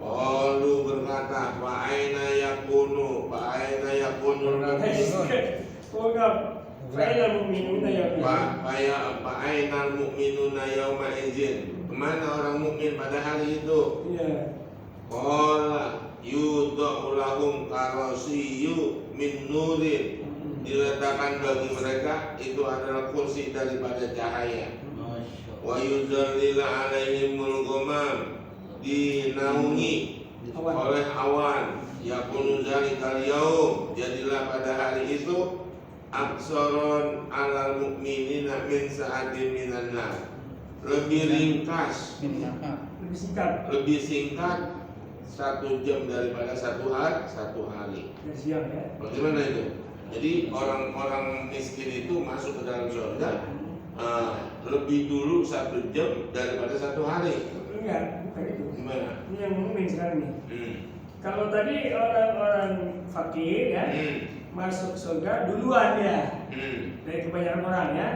Qalu berkata, fa aina yakunu Fa'ilal mu'minuna Fa'ainal mu'minuna yawma izin. Kemana orang mukmin pada hari itu? Iya. Qala yudha'u lahum karasiyu min nurin. Diletakkan bagi mereka itu adalah kursi daripada cahaya. Wa yuzallila alaihimul ghamam, dinaungi oleh awan. Yakunu zalikal yaum, jadilah pada hari itu aksaron alal mu'minina min sa'atin minan nar. Lebih ringkas, lebih singkat 1 jam daripada 1 hari. Dari siang ya. Bagaimana itu? Jadi orang-orang miskin itu masuk ke dalam surga lebih dulu 1 jam daripada 1 hari. Enggak, bukan itu. Gimana? Ini yang mukmin sekarang nih. Kalau tadi orang-orang fakir ya masuk surga duluan ya dari kebanyakan orang ya.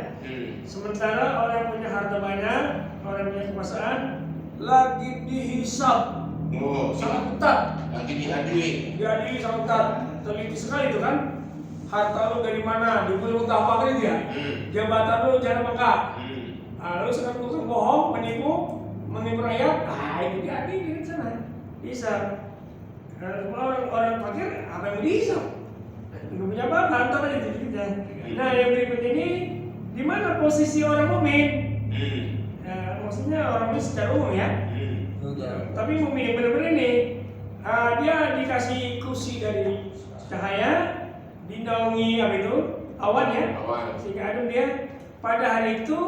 Sementara orang yang punya harta banyak, orang yang punya kekuasaan lagi dihisab. Oh, Sangat ketat. lagi diadili. Jadi sangat ketat. Teliti sekali itu kan. Harta lu dari mana? Dibeli lu gampang kan ya? Jabatan lu jangan bengkak. Lalu sekarang lu bohong, menipu rakyat. Itu diadili di sana. Bisa. Orang fakir apa yang dihisab? Tidak punya apa, hantar aja gitu. Nah yang berikut ini di mana posisi orang mukmin? Maksudnya orang mukmin secara umum ya. Tapi mukmin yang benar-benar ini dia dikasih kursi dari cahaya, dinaungi apa itu awan ya, sehingga ada dia pada hari itu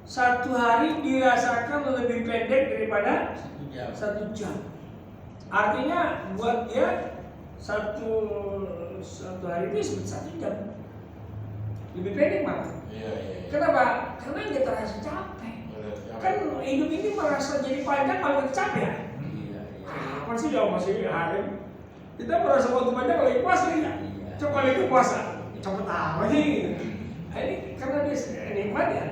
1 hari dirasakan lebih pendek daripada 1 jam. Artinya buat dia satu hari itu seperti 1 jam lebih pendek malah. Kenapa? Karena dia terasa capek. Kan hidup ini merasa jadi panjang kalau kita capek ya. Masih jauh masih hari. Kita merasa waktu panjang kalau puasa ya. Coba lagi puasa, cepet apa sih? Ini karena dia nikmat ya.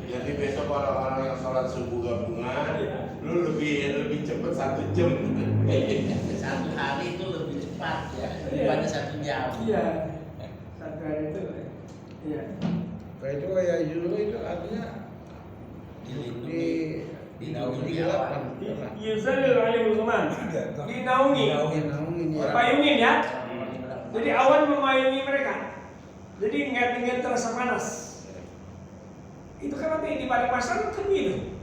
Jadi besok orang-orang yang sholat subuh gabungan, lu lebih cepat 1 jam. 1 hari itu lebih cepat ya daripada 1 jam. Iya. 1 hari itu. Iya. Kayak itu ya dulu itu artinya Dinaungi. Yuzalil alimul ghamam. Dinaungi. Payungin ya. Jadi awan memayungi mereka. Jadi nggak terasa panas. Itu kan nanti di padang pasar kan gitu.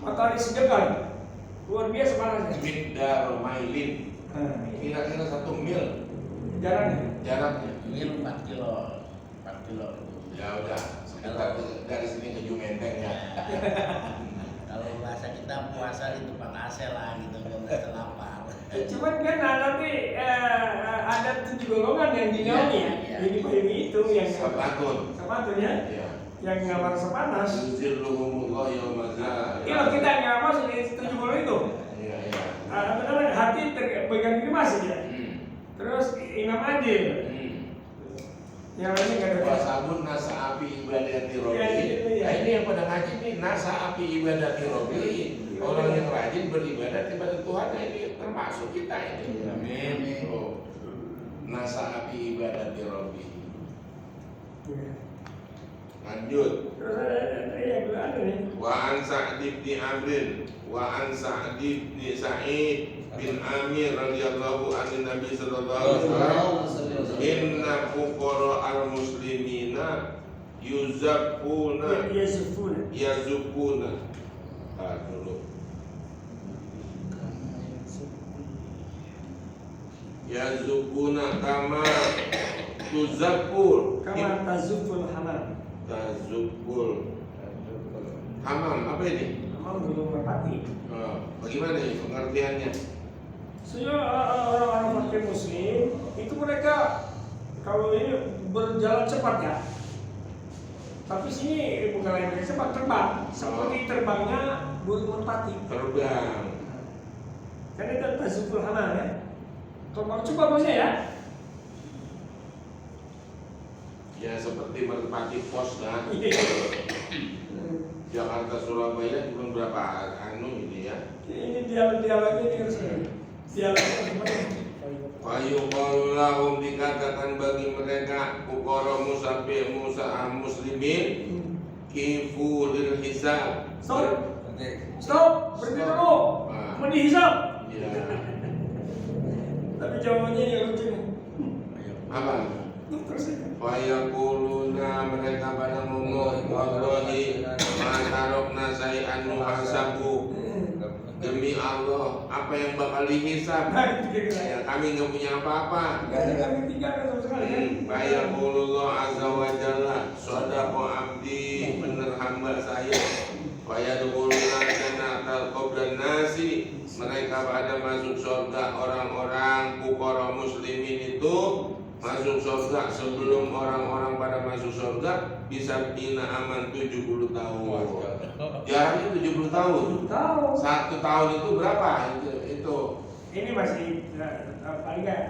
Matahari sejegal. Luar biasa panasnya. Miqdar mailin. Kira-kira 1 mil jaraknya. Mil 4 kilo. 4 kilo itu. Ya udah, sekitar dari sini ke Jumenteng ya. Kalau bahasa kita puasa di tempat AC lah gitu, nggak merasa lapar. Cuman kan nanti ada 7 golongan yang dinaungi ya. Jadi payungi itu yang sepatun ya. Yang nggak merasa panas. Yuzilluhumullah yaumazal. Iya kita nggak masuk di 7 golongan itu. Iya. Benar hati terpegang di masjid ya. Terus Imam Adil. Yang lainnya nggak ada. Wasabun nasa api ibadati Rabbi. Nah ini yang pada ngaji nih, nasa api ibadati Rabbi. Orang yang rajin beribadat kepada Tuhan, ini termasuk kita ini. Amin. Oh. Nasa api ibadati Rabbi. Lanjut. Terus ada nih. Wa an Sa'd bin Amr wa an Sa'd bin Sa'id bin Amir radhiyallahu anhu Nabi sallallahu alaihi wasallam inna fuqara al-muslimina yazufuna dulu yazukuna kama tuzakul. Kama tazuful hamam. Tazukul hamam apa ini? Hamam belum merpati. Bagaimana ini pengertiannya? Sebenarnya orang-orang fakir muslim itu mereka kalau ini berjalan cepat ya. Tapi sini bukan lain dari cepat, terbang seperti terbangnya burung merpati. Terbang. Kan itu tazuful hamam ya. Terbang cepat maksudnya ya. Ya seperti merpati pos kan. Jakarta Surabaya cuma berapa ini ya? Ini dialognya dengan saya. Dialognya gimana? Fayuqallahum dikatakan bagi mereka ukara muslimin kifu lil hisab. Stop, berhenti dulu. Mau dihisap. Ya. Tapi jawabannya yang lucu nih. Apa? Terus aja. Fayaquluna mereka pada ngomong wallahi ma tarokna say'an nuhasabu. Demi Allah, apa yang bakal dihisab? Ya, kami nggak punya apa-apa. Nggak ada kami tiga kan sama sekali kan? Bayaqulullah azza wa jalla, sadaqa abdi, bener hamba saya. Fayadkhuluna jannatal qablan nasi. Mereka pada masuk surga orang-orang fuqara muslimin itu masuk surga sebelum orang-orang pada masuk surga bisa bina aman 70 tahun. Jaraknya 70 tahun. Tahu. 1 tahun itu berapa? Itu. Ini masih paling nggak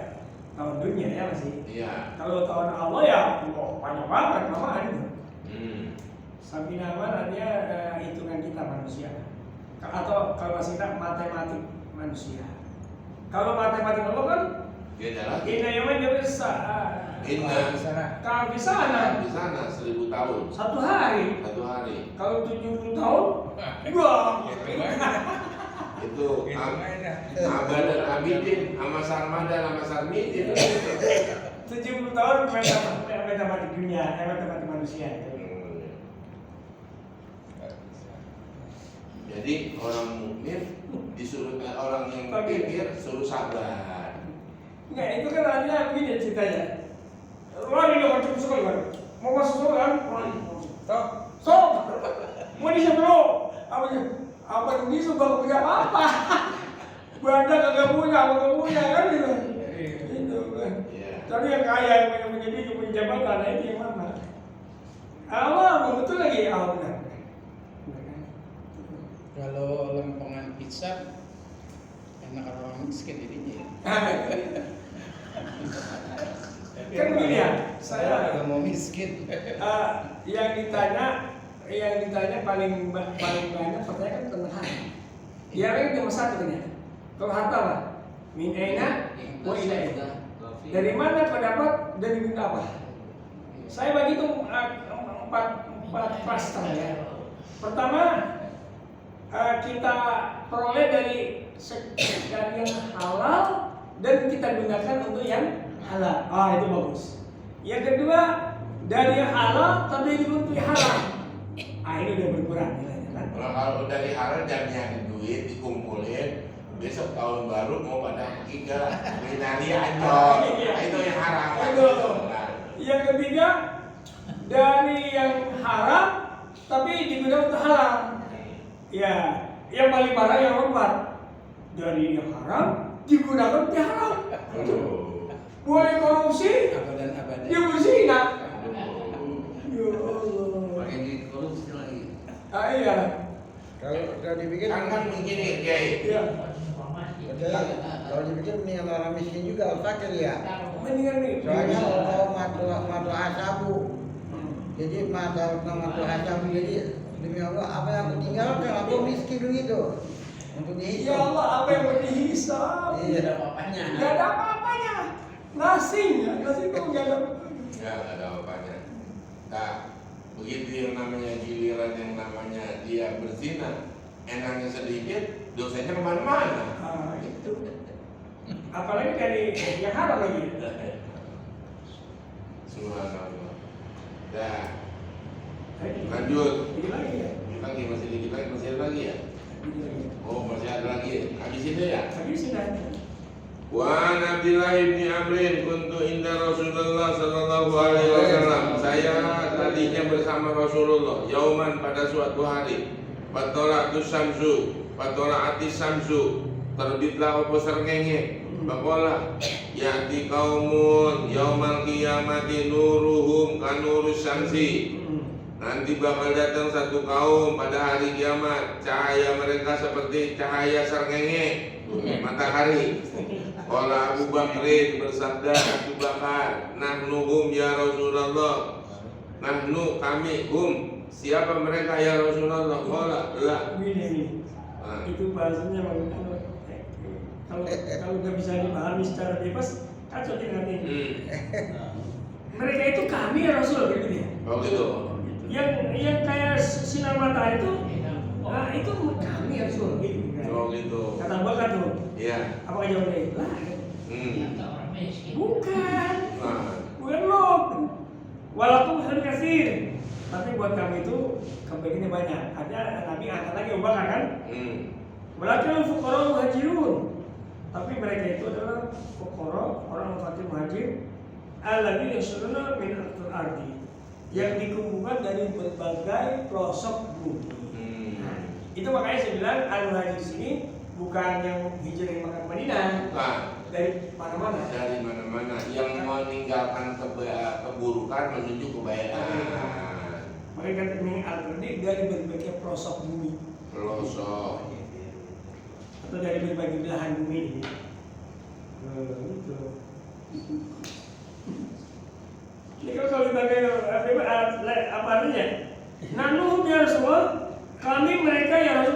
tahun dunia ya masih. Iya. Kalau tahun Allah ya banyak banget lamaan itu. Sabina aman artinya hitungan kita manusia. Atau kalau masih kita matematik manusia. Kalau matematik Allah kan Beda lagi. Inna yaman dia bisa. Inna Kalau di sana di sana 1000 tahun. 1 hari. 1 hari. Kalau 70 tahun, wah. Itu Abad dan Abidin sama Sarmada sama Sarmidin. 70 tahun matematik dunia, matematik manusia. Jadi orang mukmin disuruh orang yang berpikir suruh sabar. Enggak, itu kan artinya begini ceritanya. Lari dia macam sekali kan. Mau masuk surga kan? Stop. Mau di sebelum apa ini suka punya apa? Banda kagak punya, kagak punya kan gitu. Itu kan. Tapi yang kaya yang punya duit, punya jabatan, itu yang mana? Allah betul lagi, benar. Kalau lempengan pizza enak orang miskin jadinya. Kan begini ya, saya nggak mau miskin. yang ditanya paling banyak pertanyaan kan tentang harta. Ya kan cuma satu kan ya. Kalau harta apa? Min aina wa ila aina. Dari mana kau dapat, dari benda apa? Saya bagi itu empat klaster ya. Pertama, kita peroleh dari yang halal dan kita gunakan untuk yang halal. Itu bagus. Yang kedua, dari yang halal tapi dibentuk halal. Ini udah berkurang nilainya kan? Kalau dari halal dan nyari duit dikumpulin, besok tahun baru mau pada pergi ke Minali aja. Itu yang haram. Yang ketiga, dari yang haram tapi digunakan untuk halal. Ya, yang paling parah yang keempat, dari yang haram digunakan untuk haram. Boleh korupsi, dia berzina. Ya Allah. Pakai duit korupsi lagi. Iya. Kalau dipikir Kan begini, Kiai. Iya. kalau dipikir mendingan orang miskin juga orang fakir ya. Mendingan nih. Soalnya Allah matu asabu. Jadi matu asabu jadi demi Allah apa yang aku tinggalkan aku miskin begitu untuk Ya dihitung. Allah, apa yang mau dihisab? Iya. Ada apa-apanya. Gak ada apa-apanya. Nasing ya, nasing itu gak ada. Enggak ada apa-apanya. Nah, begitu yang namanya giliran yang namanya dia berzina, enaknya sedikit, dosanya kemana-mana. Itu. Apalagi dari yang haram lagi. Subhanallah. Dah, lanjut. Ini lagi ya. Lagi masih dikit lagi, masih ada lagi ya? Ini lagi. Oh, masih ada lagi. Habis itu ya? Habis ini. Wa Abdullah bin Amrin kuntu inda Rasulullah sallallahu alaihi wasallam. Saya tadinya bersama Rasulullah yauman pada suatu hari. Fatola'atus samsu, fatola'atis samsu. Terbitlah apa srengenge. Bakola ya'ti qaumun yaumal qiyamati nuruhum kanurus syamsi. Nanti bakal datang satu kaum pada hari kiamat, cahaya mereka seperti cahaya srengenge matahari. Qala Abu Bakrin bersabda Abu Bakar, nahnu hum ya Rasulullah. Nahnu kami hum, siapa mereka ya Rasulullah? Qala la. Ini. Itu bahasanya kalau nggak bisa dipahami secara bebas, kacau nanti. Mereka itu kami ya Rasul gitu ya. Oh gitu. Yang kayak sinar matahari itu, nah itu kami ya Rasul gitu. Oh gitu. Kata Bakar tuh. Iya. Apa jawabnya? Lah. Bukan. Nah. Bukan lo. Walaupun hal kasir. Tapi buat kami itu kebaikannya banyak. Ada Nabi angkat lagi Abu Bakar kan? Walaupun fuqara muhajirun. Tapi mereka itu adalah fuqara, orang fakir muhajir. Alladzi yasuruna min al-ardi. Yang dikumpulkan dari berbagai pelosok bumi. Itu makanya saya bilang al-muhajir sini bukan yang hijrah yang makan Madinah. Bukan. Dari mana-mana. Dari mana-mana yang meninggalkan keburukan menuju kebaikan. Makanya kata ini al-ardi dari berbagai pelosok bumi. Pelosok. Atau dari berbagai belahan bumi ini. Gitu. Ini kalau dipakai apa artinya? Nanu biar semua kami mereka yang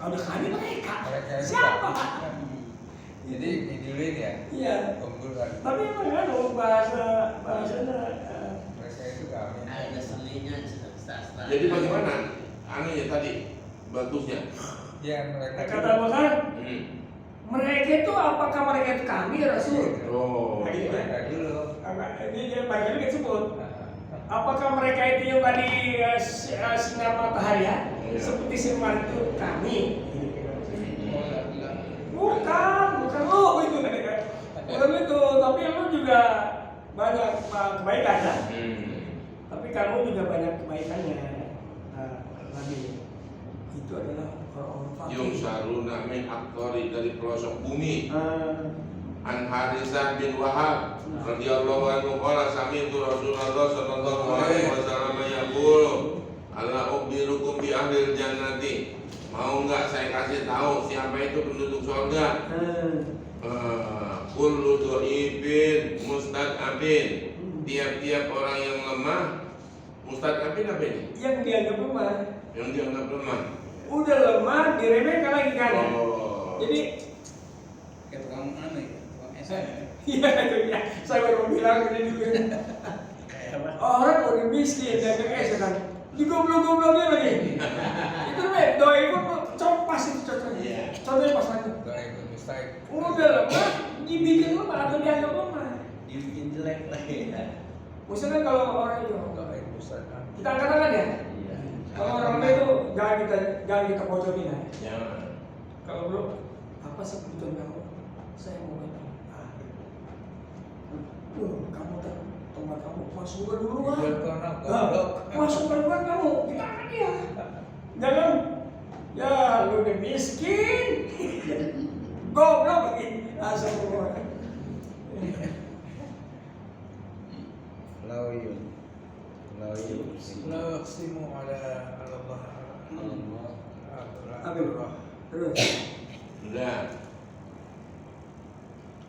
ada kami mereka. Siapa? Jadi diduluin ya? Iya. Kumpulan. Tapi emang kan bahasanya Mereka itu kami. Ada seninya sastra. Jadi bagaimana? Anunya tadi bagusnya. Ya mereka. kata Bakar, mereka itu apakah mereka itu kami ya Rasul? Oh. Gitu ya. Mereka dulu. Ini bagian kita sebut. Apakah mereka itu yang tadi sinar matahari ya? Iya. Seperti sinar itu kami. Bukan lo itu. Bukan itu, tapi lo juga banyak kebaikan ya. Tapi kamu juga banyak kebaikannya. Nabi itu adalah orang-orang fakir. Yung saruna min aktori dari pelosok bumi. An Harisah bin Wahab radhiyallahu anhu qala sami'tu Rasulullah sallallahu alaihi wasallam yaqul ala ukhbirukum bi ahlil jannati. Mau enggak saya kasih tahu siapa itu penduduk surga? Kullu dhaifin mustad'afin. Tiap-tiap orang yang lemah mustad'afin apa ini? Yang dianggap lemah. Yang dianggap lemah. Udah lemah diremehkan lagi kan? Oh. Jadi Kayak tukang anu ya, tukang iya itu ya. Saya baru bilang ini juga. Orang udah miskin dagang es kan. Digoblok-gobloknya lagi. Itu namanya doi pun copas itu contohnya. Contohnya pas lagi. Tukang ikut mustahik. Udah lemah, dibikin lemah atau dianggap lemah. Dibikin jelek lagi. Maksudnya kalau orang itu Tukang ikut mustahik. kita angkat-angkat ya. Iya. Kalau orang itu jangan kita pojokin ya. Jangan. Kalau belum apa sebutan kamu? Saya mau ini. Kamu tempat kamu masuk dulu ah. Buat kono goblok. Masukkan buat kamu, kita akan dia. Jangan, ya lu udah miskin, goblok lagi, asal keluar. Lauyun. La uqsimu ala Allah. Apa itu? Terus. Udah.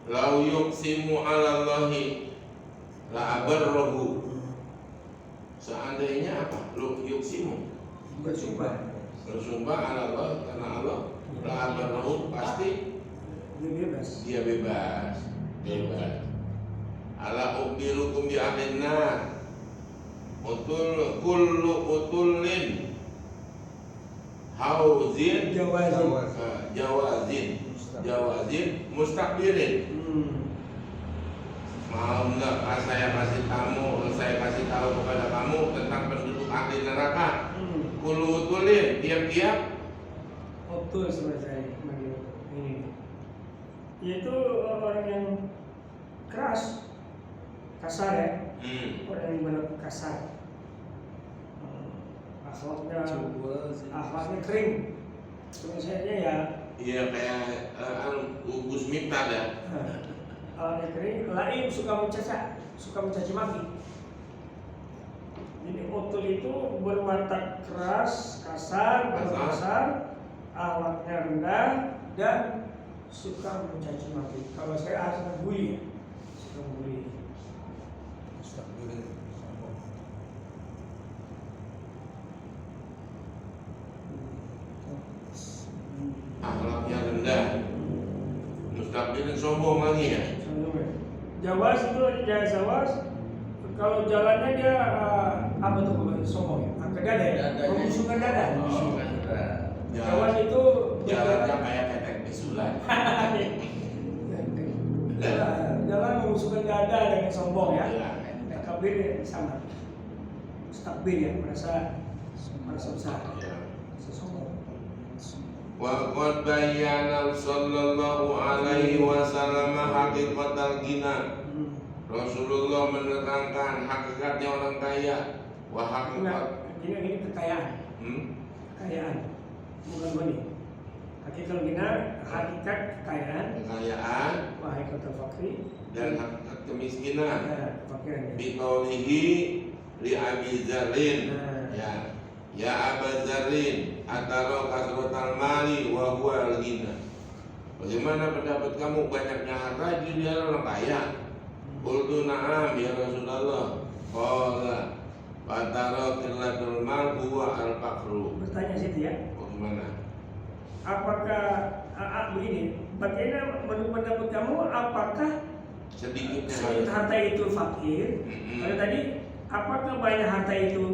Lau yuqsimu 'ala Allahi la abarrahu. Seandainya apa? Lu yuqsimu Bersumpah. bersumpah 'ala Allah karena Allah la abarrahu pasti Dia bebas. dia bebas. Bebas. Ala ubirukum bi ahlin nar. Utul kullu utulin hauzin jawazin mustakbirin. Mau enggak saya kasih tahu kepada kamu tentang penduduk ahli neraka. Kullu utulin tiap-tiap Betul sebenarnya saya ini. yaitu orang yang keras, kasar ya, orang yang benar kasar, akhlaknya kering, misalnya ya. Iya kayak Gus Miftah ya. Akhlaknya kering, lain suka mencaci maki. Jadi utul itu berwatak keras, kasar, akhlaknya rendah dan suka mencaci maki. Kalau saya asal bully, suka bully. Akhlaknya rendah, mustakbirin sombong lagi ya. Jawas itu jangan jawas. Kalau jalannya dia apa tuh sombong ya? Ke dada ya? Membusungkan dada. Jawas itu Jalannya kayak ketek bisulan. Jalan membusungkan dada dengan sombong ya. Iya. Takbir ya sama. Takbir ya merasa besar. Iya. Sombong. Wa qad bayyana sallallahu alaihi wasallam haqiqatal ghina. Rasulullah menerangkan hakikatnya orang kaya. Wa hakikat Ini kekayaan. Kekayaan. Bukan money. Hakikat gina, hakikat kekayaan. Kekayaan Wa hakikat fakri dan hakikat kemiskinan. kefakiran ya. Bi qaulihi li Abi Dzarrin. Ya Aba Dzarrin, ataro kasratal mali wa huwa al-ghina. Bagaimana pendapat kamu banyaknya harta jadi dia orang kaya? Qultu na'am ya Rasulullah. Qala ataro qillatul mal huwa al-faqru. Bertanya situ ya. Bagaimana? Apakah begini? Bagaimana menurut pendapat kamu? Apakah Sedikitnya harta itu fakir? Kalau tadi, apakah banyak harta itu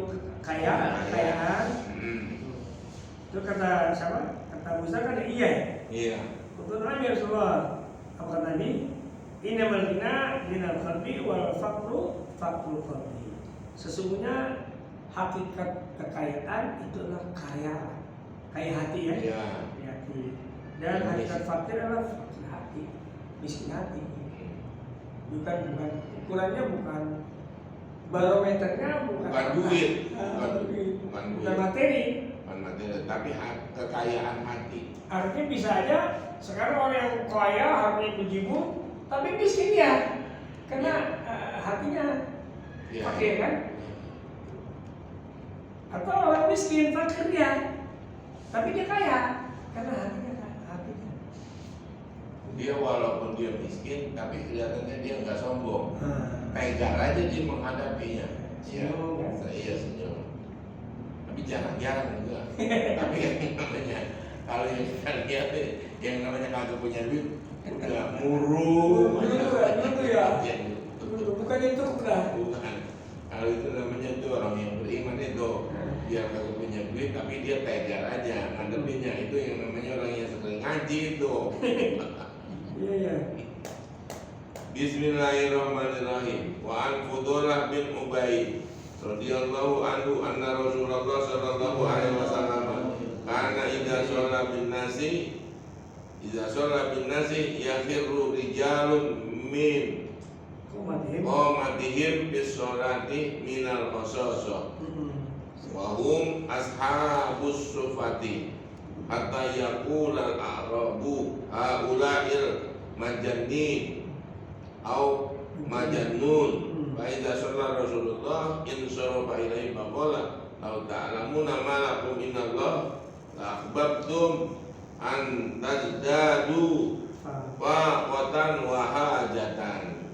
kekayaan? Itu kata siapa? Kata Musa kan iya ya? Iya. Betul ya Rasulullah. Apa kata Nabi? Innamal ghina ghinal qalbi wal faqru faqrul qalbi. Sesungguhnya hakikat kekayaan itu adalah kaya hati ya. Iya. Kaya hati. Dan hakikat fakir adalah fakir hati, miskin hati. Bukan ukurannya bukan barometernya Bukan duit. bukan materi. Bukan materi, tapi kekayaan hati. Artinya bisa aja sekarang orang yang kaya hartanya bejibun tapi miskin ya karena hatinya Iya. fakir kan? Atau orang miskin fakir ya tapi dia kaya karena hatinya. Dia walaupun dia miskin, tapi kelihatannya dia nggak sombong. Tegar aja dia menghadapinya. Senyum, kan? Iya senyum. Tapi jarang-jarang juga. Tapi yang namanya kalau yang kita lihat yang namanya kagak punya duit udah murung. Itu ya. Bukan itu udah. Bukan. Kalau itu namanya itu orang yang beriman itu dia kagak punya duit tapi dia tegar aja ngadepinnya. Itu yang namanya orang yang sering ngaji itu. Iya. Bismillahirrahmanirrahim. Wa an Fudalah bin Ubay radhiyallahu anhu anna Rasulullah sallallahu alaihi wasallam kana idza shalla bin nasi yakhirru rijalun min qamatihim bis sholati minal qasasa wa hum ashabus sufati hatta yaqulal a'rabu haula'il majannin au majannun fa idza shalla Rasulullah in sarafa ilaihi faqala law ta'lamuna ma lakum minallah la akhbabtum an tazdadu faqatan wa hajatan.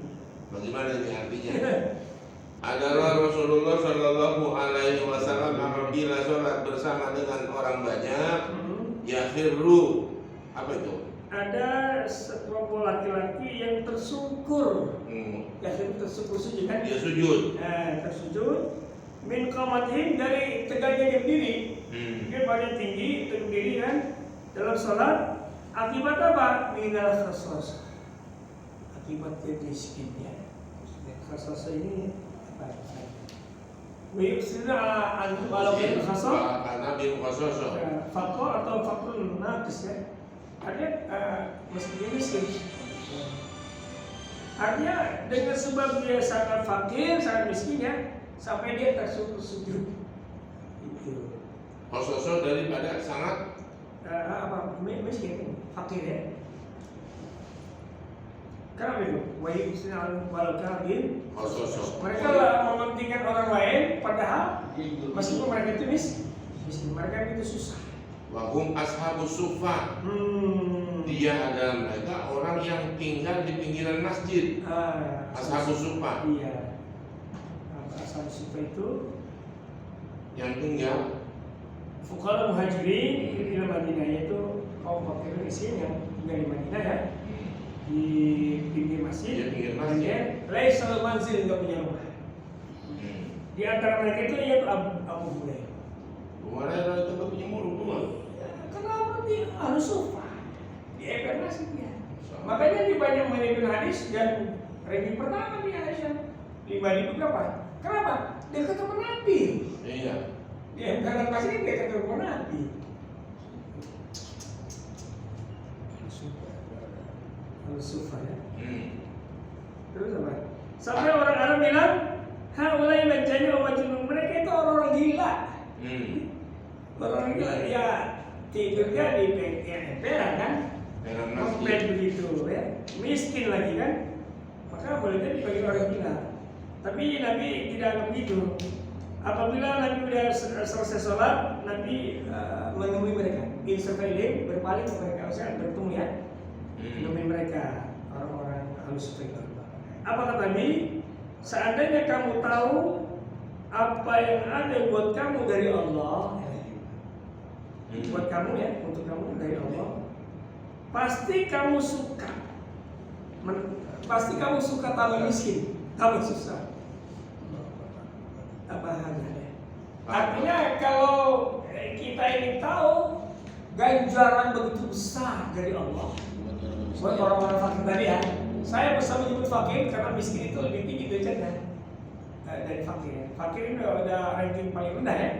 Bagaimana ini artinya? Adalah Rasulullah Shallallahu Alaihi Wasallam apabila sholat bersama dengan orang banyak, yakhirru, apa itu? Ada sekelompok laki-laki yang tersungkur. Yakhirru tersungkur sujud kan? Dia sujud. Tersujud. Min qamatihim dari tegaknya dia berdiri. Dia badan tinggi, berdiri kan? Dalam sholat. Akibat apa? Minal khasas. Akibat dia miskin ya. Khasas ini apa? Wiyusina walau bin khasas. Karena bin khasas. Fakor atau fakor naqis ya. Ada miskin Artinya dengan sebab dia sangat fakir, sangat miskin ya, sampai dia tersuruh sujud. Itu. Sosok daripada sangat Miskin, fakir ya. Kenapa itu? Wahyu Muslim Balokabin. sosok. Mereka mementingkan orang lain, padahal meskipun mereka itu miskin, mereka itu susah. Wahum ashabus sufa. Dia adalah mereka orang yang tinggal di pinggiran masjid. Ashabus sufa. Iya. Ashabus sufa itu Yang tinggal Fuqara muhajirin di Madinah, yaitu kaum fakir miskin yang tinggal di Madinah ya, di pinggir masjid. Di pinggir masjid. Laisal manzil, nggak punya rumah. Di antara mereka itu yaitu Abu Hurairah. Kemarin ada tempat punya rumah. Kenapa dia harus sufa? Di ember masjid ya. Makanya di banyak meriwayatkan hadis dan ranking pertama di Aisyah 5.000 berapa? Kenapa? Dia ketemu Nabi. Iya. Dia karena masjid dia ketemu Nabi. Harus sufa ya. Terus apa? Sampai orang Arab bilang, haulai majnun wa majnun. Mereka itu orang-orang gila. Orang gila ya, tidurnya di emperan kan, komplain begitu ya, miskin lagi kan, maka boleh jadi bagi orang gila. Tapi Nabi tidak begitu. Apabila Nabi sudah selesai sholat, Nabi menemui mereka, insafailim, berpaling ke mereka, saya bertemu ya, menemui mereka orang-orang halus itu. Apa kata Nabi? Seandainya kamu tahu apa yang ada buat kamu dari Allah, buat kamu ya, untuk kamu dari Allah, pasti kamu suka, pasti kamu suka tambah miskin, tambah susah. Apa halnya? Artinya kalau kita ini tahu ganjaran begitu besar dari Allah buat orang-orang fakir tadi ya. Saya bisa menyebut fakir karena miskin itu lebih tinggi derajatnya dari fakir. Fakir ini udah ranking paling rendah ya.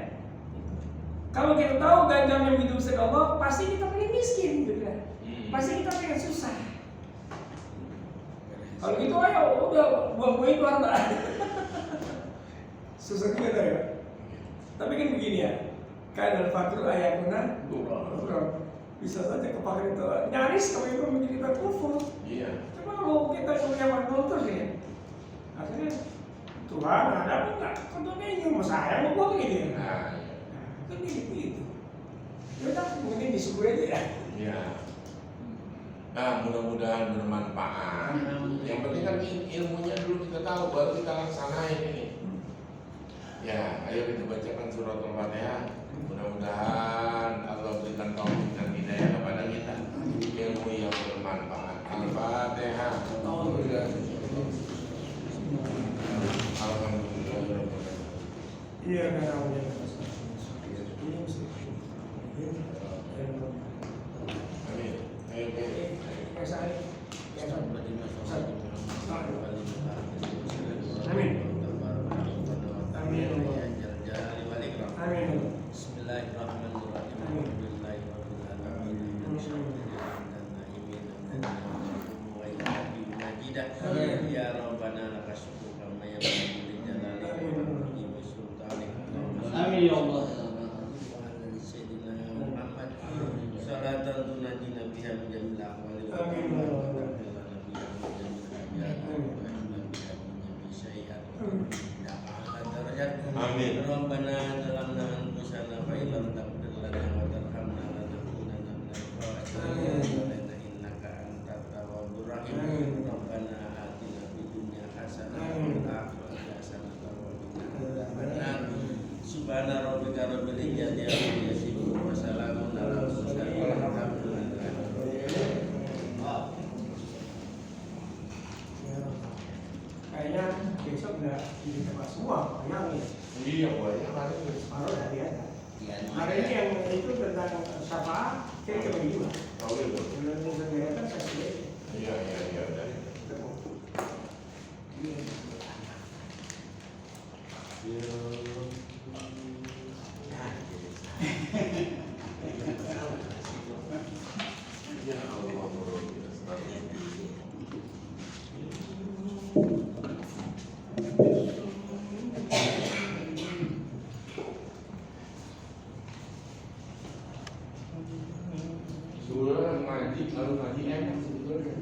Kalau kita tahu ganjaran yang begitu besar dari Allah, pasti kita pengen miskin gitu kan. Pasti kita pengen susah. Kalau gitu ayo udah buang-buang itu harta. Susah juga ya. Tapi kan begini ya, kadang fakir ayakuna bisa saja kepake itu nyaris kalau itu menjadi berkufur. Iya. Cuma kalau kita punya makhluk terus ya, akhirnya Tuhan ada apa enggak? Contohnya ini mau saya mau buang gitu ya. Kan gitu. Ya udah mungkin disyukuri aja ya. Iya. Nah, mudah-mudahan bermanfaat. Yang penting kan ilmunya dulu kita tahu, baru kita laksanain ini. Ya, ayo kita bacakan surat Al-Fatihah. Mudah-mudahan Allah berikan taufik dan hidayah kepada kita, ilmu yang bermanfaat. Al-Fatihah. Alhamdulillah. Iya karena udah. Amin. Ayo. Amin. Amin. Ya Rabbana lakal syukru kama yanbaghi li jalali wajhika wa sultanika. Amin ya Allah. Sayyidina Muhammad salatan tunajina biha min jamil ahwali wa Amin. Rabbana zalamna anfusana fa illam taghfir lana wa tarhamna lanakunanna minal khasirin. Innaka antat tawwabur rahim. Rabbana atina fid dunya hasanah wa fil akhirati hasanah wa qina adzabannar. Subhana rabbika rabbil izzati amma yasifun wa salamun alal mursalin walhamdulillahi rabbil alamin. Kayaknya besok nggak di tempat semua, banyak nih. Iya, banyak hari ini. Baru dari ada. Hari ini yang itu tentang syafaat, kita bagi dua. Oh, iya. Belum sendiri kan saya sendiri. Iya, udah. Ya Allah, ngaji enak sebetulnya.